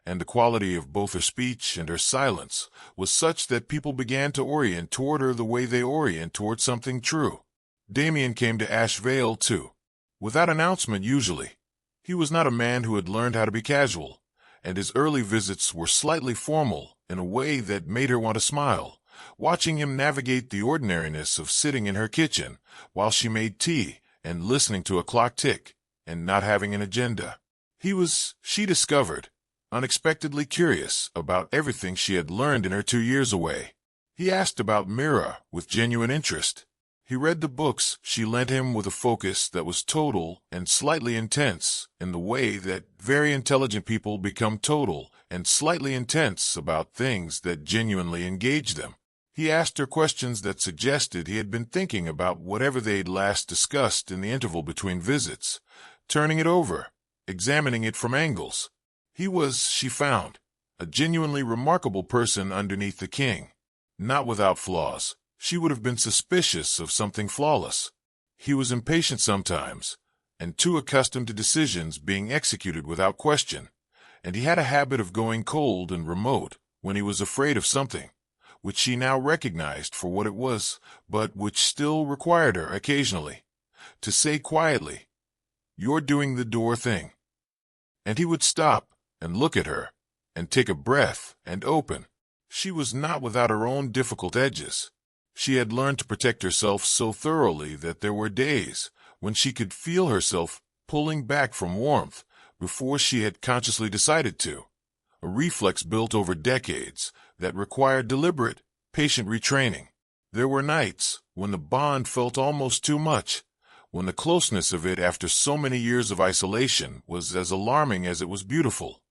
And the quality of both her speech and her silence was such that people began to orient toward her the way they orient toward something true. Damien came to Ash Vale, too, without announcement usually. He was not a man who had learned how to be casual, and his early visits were slightly formal in a way that made her want to smile, watching him navigate the ordinariness of sitting in her kitchen while she made tea and listening to a clock tick and not having an agenda. He was, she discovered, unexpectedly curious about everything she had learned in her 2 years away. He asked about Mira with genuine interest. He read the books she lent him with a focus that was total and slightly intense in the way that very intelligent people become total and slightly intense about things that genuinely engage them. He asked her questions that suggested he had been thinking about whatever they'd last discussed in the interval between visits, turning it over, examining it from angles. He was, she found, a genuinely remarkable person underneath the king. Not without flaws. She would have been suspicious of something flawless. He was impatient sometimes, and too accustomed to decisions being executed without question, and he had a habit of going cold and remote when he was afraid of something, which she now recognized for what it was, but which still required her, occasionally, to say quietly, "You're doing the door thing." And he would stop and look at her, and take a breath and open. She was not without her own difficult edges. She had learned to protect herself so thoroughly that there were days when she could feel herself pulling back from warmth before she had consciously decided to, a reflex built over decades that required deliberate, patient retraining. There were nights when the bond felt almost too much, when the closeness of it after so many years of isolation was as alarming as it was beautiful,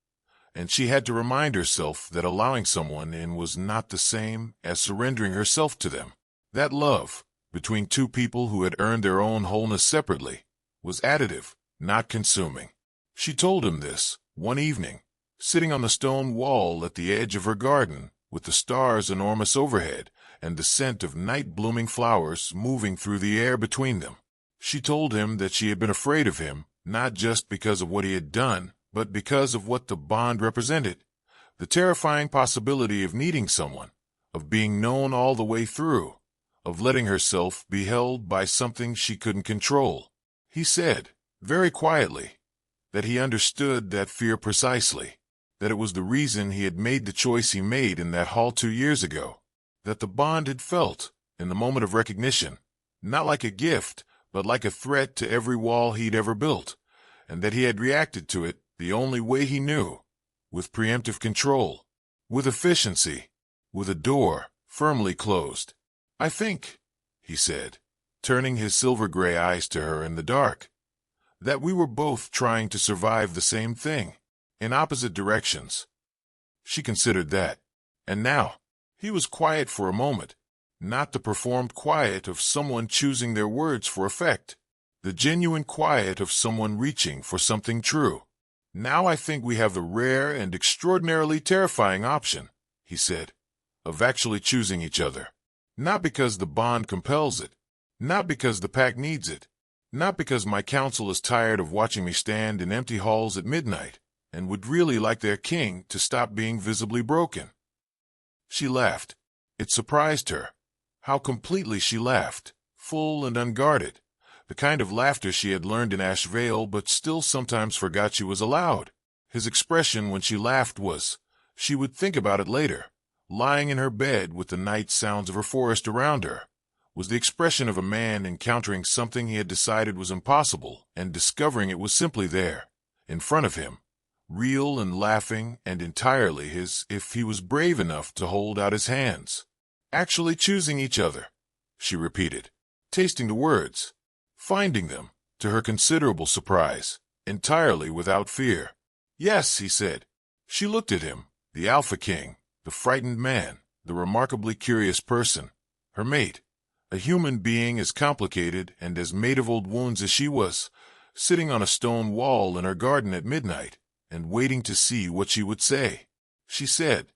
and she had to remind herself that allowing someone in was not the same as surrendering herself to them. That love, between two people who had earned their own wholeness separately, was additive, not consuming. She told him this one evening, sitting on the stone wall at the edge of her garden, with the stars enormous overhead and the scent of night-blooming flowers moving through the air between them. She told him that she had been afraid of him, not just because of what he had done, but because of what the bond represented, the terrifying possibility of needing someone, of being known all the way through, of letting herself be held by something she couldn't control. He said, very quietly, that he understood that fear precisely, that it was the reason he had made the choice he made in that hall 2 years ago, that the bond had felt, in the moment of recognition, not like a gift, but like a threat to every wall he'd ever built, and that he had reacted to it the only way he knew, with preemptive control, with efficiency, with a door firmly closed. "I think," he said, turning his silver-gray eyes to her in the dark, "that we were both trying to survive the same thing, in opposite directions." She considered that. And now, he was quiet for a moment, not the performed quiet of someone choosing their words for effect, the genuine quiet of someone reaching for something true. "Now I think we have the rare and extraordinarily terrifying option," he said, "of actually choosing each other. Not because the bond compels it, not because the pact needs it, not because my council is tired of watching me stand in empty halls at midnight and would really like their king to stop being visibly broken." She laughed. It surprised her, how completely she laughed, full and unguarded, the kind of laughter she had learned in Ashvale but still sometimes forgot she was allowed. His expression when she laughed was, she would think about it later, lying in her bed with the night sounds of her forest around her, was the expression of a man encountering something he had decided was impossible and discovering it was simply there, in front of him, real and laughing and entirely his if he was brave enough to hold out his hands. "Actually choosing each other," she repeated, tasting the words, finding them, to her considerable surprise, entirely without fear. "Yes," he said. She looked at him, the Alpha King, the frightened man, the remarkably curious person, her mate, a human being as complicated and as made of old wounds as she was, sitting on a stone wall in her garden at midnight, and waiting to see what she would say. She said,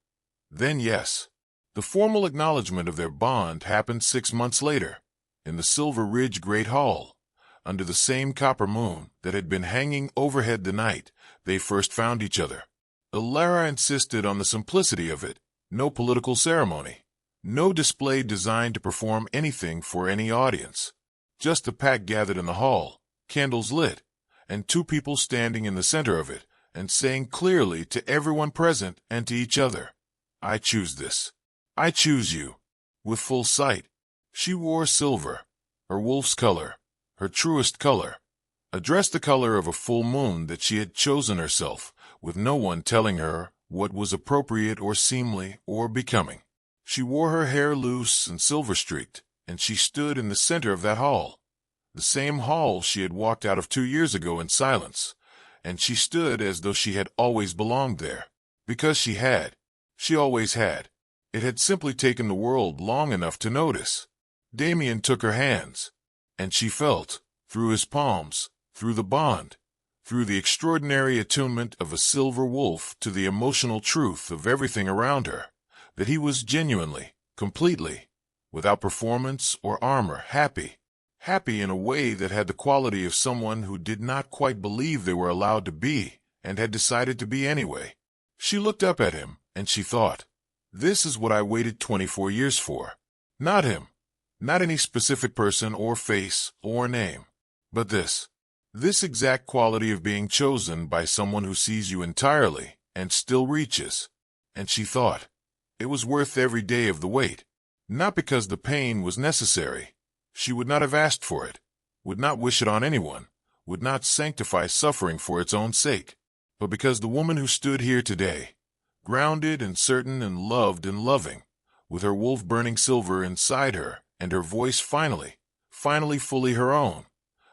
"Then yes." The formal acknowledgment of their bond happened 6 months later, in the Silver Ridge Great Hall, under the same copper moon that had been hanging overhead the night they first found each other. Elara insisted on the simplicity of it, no political ceremony, no display designed to perform anything for any audience. Just the pack gathered in the hall, candles lit, and 2 people standing in the center of it, and saying clearly to everyone present and to each other, "I choose this. I choose you." With full sight. She wore silver, her wolf's color, her truest color, a dress the color of a full moon that she had chosen herself, with no one telling her what was appropriate or seemly or becoming. She wore her hair loose and silver-streaked, and she stood in the center of that hall, the same hall she had walked out of 2 years ago in silence, and she stood as though she had always belonged there, because she had. She always had. It had simply taken the world long enough to notice. Damien took her hands, and she felt, through his palms, through the bond, through the extraordinary attunement of a silver wolf to the emotional truth of everything around her, that he was genuinely, completely, without performance or armor, happy. Happy in a way that had the quality of someone who did not quite believe they were allowed to be, and had decided to be anyway. She looked up at him, and she thought, This is what I waited 24 years for. Not him. Not any specific person or face or name. But this. This exact quality of being chosen by someone who sees you entirely and still reaches. And she thought it was worth every day of the wait. Not because the pain was necessary. She would not have asked for it, would not wish it on anyone, would not sanctify suffering for its own sake, but because the woman who stood here today, grounded and certain and loved and loving, with her wolf-burning silver inside her and her voice finally fully her own,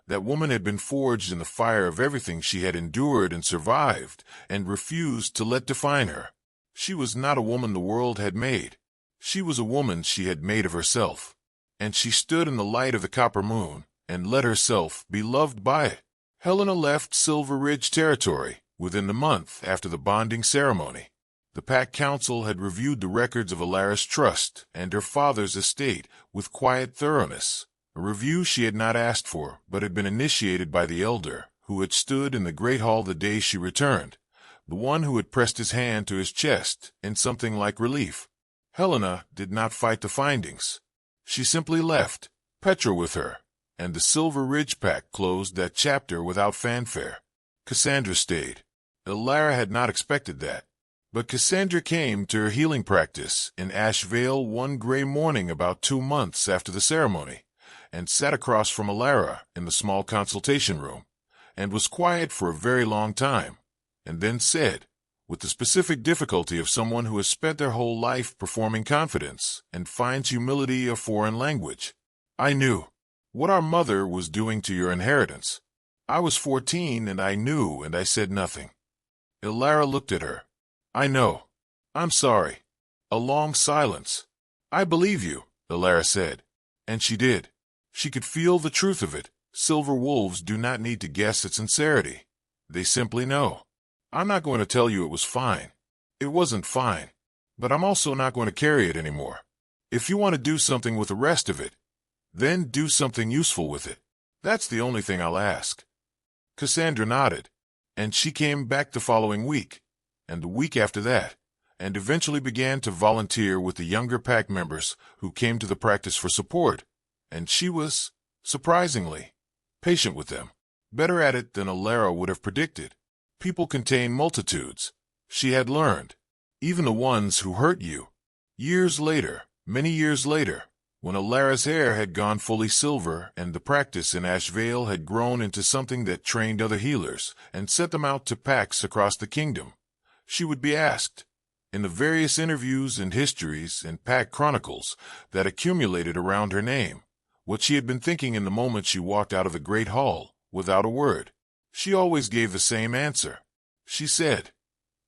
that woman had been forged in the fire of everything she had endured and survived and refused to let define her. She was not a woman the world had made. She was a woman she had made of herself. And she stood in the light of the copper moon and let herself be loved by it. Helena left Silver Ridge territory within the month after the bonding ceremony. The Pack Council had reviewed the records of Alara's trust and her father's estate with quiet thoroughness, a review she had not asked for but had been initiated by the elder who had stood in the great hall the day she returned, the one who had pressed his hand to his chest in something like relief. Helena did not fight the findings. She simply left, Petra with her, and the Silver Ridge Pack closed that chapter without fanfare. Cassandra stayed. Alara had not expected that. But Cassandra came to her healing practice in Ash Vale one gray morning about 2 months after the ceremony, and sat across from Alara in the small consultation room, and was quiet for a very long time, and then said, with the specific difficulty of someone who has spent their whole life performing confidence and finds humility a foreign language, I knew what our mother was doing to your inheritance. I was 14 and I knew, and I said nothing. Alara looked at her. I know. I'm sorry. A long silence. I believe you, Alara said. And she did. She could feel the truth of it. Silver wolves do not need to guess at sincerity. They simply know. I'm not going to tell you it was fine. It wasn't fine. But I'm also not going to carry it anymore. If you want to do something with the rest of it, then do something useful with it. That's the only thing I'll ask. Cassandra nodded, and she came back the following week, and the week after that, and eventually began to volunteer with the younger pack members who came to the practice for support, and she was, surprisingly, patient with them, better at it than Alara would have predicted. People contain multitudes, she had learned, even the ones who hurt you. Years later, many years later, when Alara's hair had gone fully silver and the practice in Ash Vale had grown into something that trained other healers and sent them out to packs across the kingdom, she would be asked, in the various interviews and histories and pack chronicles that accumulated around her name, what she had been thinking in the moment she walked out of the great hall without a word. She always gave the same answer. She said,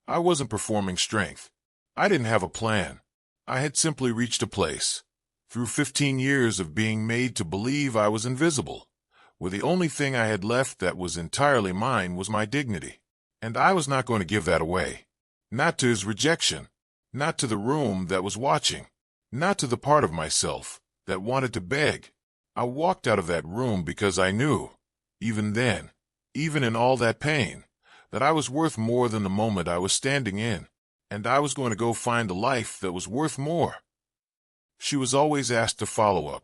I wasn't performing strength. I didn't have a plan. I had simply reached a place, through 15 years of being made to believe I was invisible, where the only thing I had left that was entirely mine was my dignity. And I was not going to give that away. Not to his rejection, not to the room that was watching, not to the part of myself that wanted to beg. I walked out of that room because I knew, even then, even in all that pain, that I was worth more than the moment I was standing in, and I was going to go find a life that was worth more. She was always asked to follow up.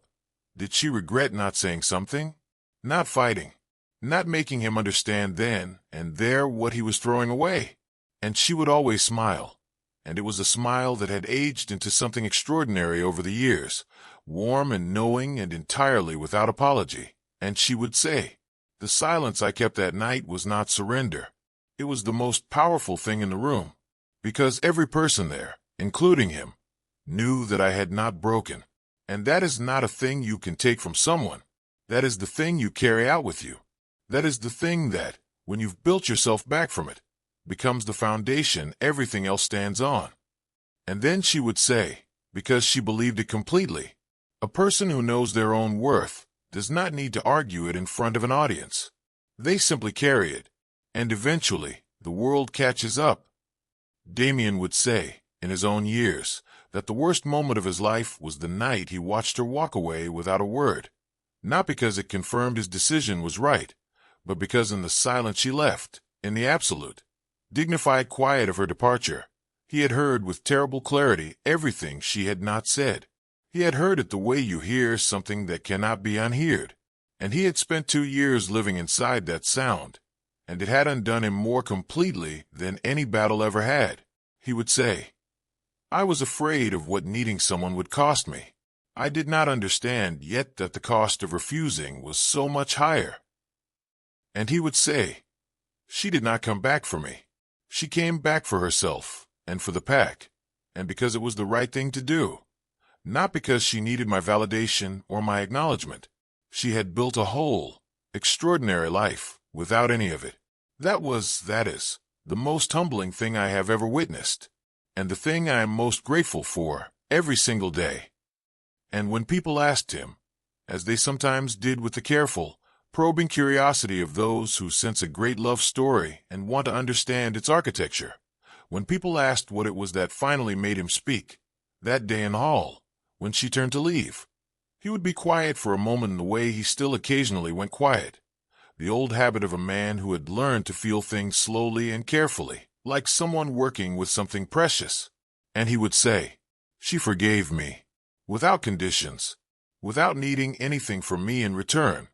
Did she regret not saying something? Not fighting. Not making him understand then and there what he was throwing away. And she would always smile. And it was a smile that had aged into something extraordinary over the years, warm and knowing and entirely without apology. And she would say, the silence I kept that night was not surrender. It was the most powerful thing in the room, because every person there, including him, knew that I had not broken. And that is not a thing you can take from someone. That is the thing you carry out with you. That is the thing that, when you've built yourself back from it, becomes the foundation everything else stands on. And then she would say, because she believed it completely, a person who knows their own worth does not need to argue it in front of an audience. They simply carry it, and eventually the world catches up. Damien would say, in his own years, that the worst moment of his life was the night he watched her walk away without a word, not because it confirmed his decision was right, but because in the silence she left, in the absolute, dignified quiet of her departure, He had heard with terrible clarity everything she had not said. He had heard it the way you hear something that cannot be unheard. And he had spent 2 years living inside that sound, and it had undone him more completely than any battle ever had. He would say, "I was afraid of what needing someone would cost me. I did not understand yet that the cost of refusing was so much higher." And he would say, "She did not come back for me. She came back for herself and for the pack, and because it was the right thing to do, not because she needed my validation or my acknowledgement. She had built a whole, extraordinary life without any of it. That is, the most humbling thing I have ever witnessed, and the thing I am most grateful for every single day." And when people asked him, as they sometimes did with the careful, probing curiosity of those who sense a great love story and want to understand its architecture, when people asked what it was that finally made him speak, that day in the hall, when she turned to leave, he would be quiet for a moment in the way he still occasionally went quiet, the old habit of a man who had learned to feel things slowly and carefully, like someone working with something precious. And he would say, "She forgave me, without conditions, without needing anything from me in return."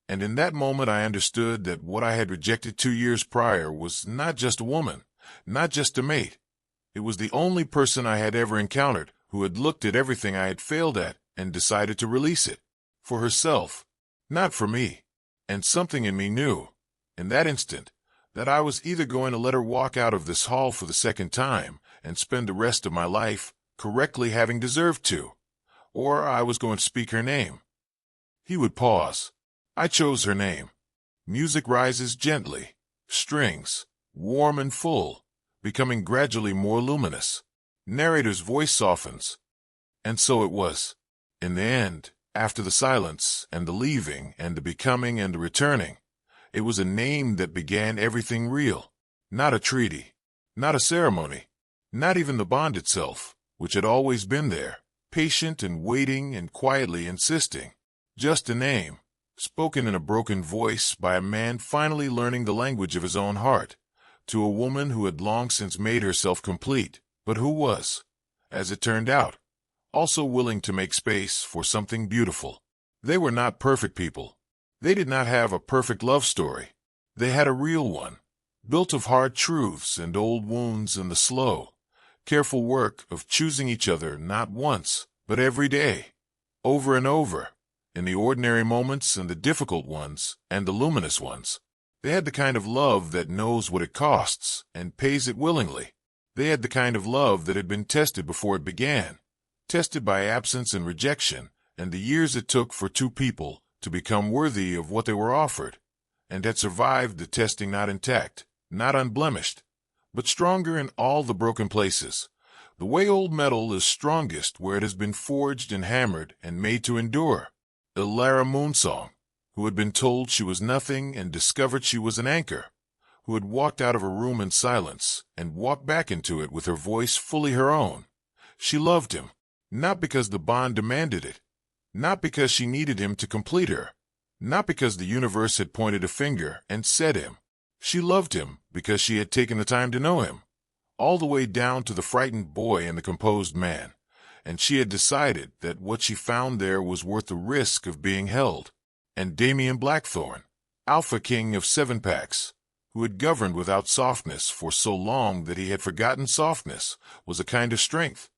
And in that moment I understood that what I had rejected 2 years prior was not just a woman, not just a mate. It was the only person I had ever encountered who had looked at everything I had failed at and decided to release it, for herself, not for me. And something in me knew, in that instant, that I was either going to let her walk out of this hall for the second time and spend the rest of my life correctly having deserved to, or I was going to speak her name. He would pause. I chose her name. Music rises gently, strings, warm and full, becoming gradually more luminous. Narrator's voice softens. And so it was. In the end, after the silence and the leaving and the becoming and the returning, it was a name that began everything real. Not a treaty, not a ceremony, not even the bond itself, which had always been there, patient and waiting and quietly insisting. Just a name, spoken in a broken voice by a man finally learning the language of his own heart, to a woman who had long since made herself complete, but who was, as it turned out, also willing to make space for something beautiful. They were not perfect people. They did not have a perfect love story. They had a real one, built of hard truths and old wounds and the slow, careful work of choosing each other not once, but every day, over and over, in the ordinary moments and the difficult ones and the luminous ones. They had the kind of love that knows what it costs and pays it willingly. They had the kind of love that had been tested before it began, tested by absence and rejection, and the years it took for two people to become worthy of what they were offered, and had survived the testing not intact, not unblemished, but stronger in all the broken places, the way old metal is strongest where it has been forged and hammered and made to endure. Ilara Moonsong, who had been told she was nothing and discovered she was an anchor, who had walked out of her room in silence and walked back into it with her voice fully her own. She loved him, not because the bond demanded it, not because she needed him to complete her, not because the universe had pointed a finger and said him. She loved him because she had taken the time to know him, all the way down to the frightened boy and the composed man, and she had decided that what she found there was worth the risk of being held. And Damien Blackthorne, Alpha King of 7-packs, who had governed without softness for so long that he had forgotten softness, was a kind of strength.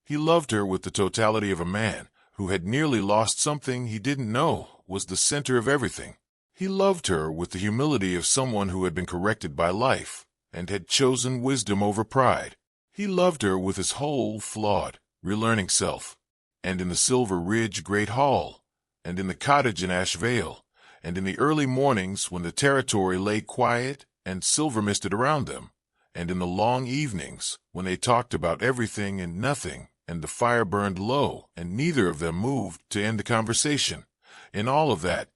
He loved her with the totality of a man who had nearly lost something he didn't know was the center of everything. He loved her with the humility of someone who had been corrected by life and had chosen wisdom over pride. He loved her with his whole flawed, relearning self. And in the Silver Ridge Great Hall, and in the cottage in Ash Vale, and in the early mornings when the territory lay quiet and silver-misted around them, and in the long evenings when they talked about everything and nothing, and the fire burned low, and neither of them moved to end the conversation. In all of that,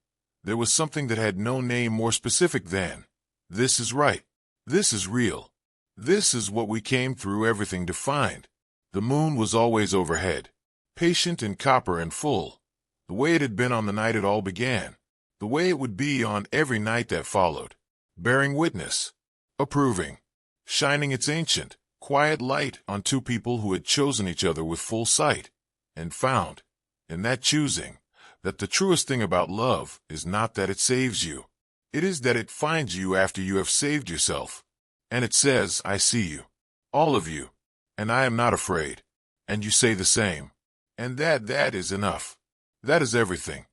there was something that had no name more specific than, "This is right. This is real. This is what we came through everything to find." The moon was always overhead, patient and copper and full, the way it had been on the night it all began, the way it would be on every night that followed, bearing witness, approving, shining its ancient, quiet light on two people who had chosen each other with full sight, and found, in that choosing, that the truest thing about love is not that it saves you. It is that it finds you after you have saved yourself. And it says, I see you. All of you. And I am not afraid. And you say the same. And that is enough. That is everything.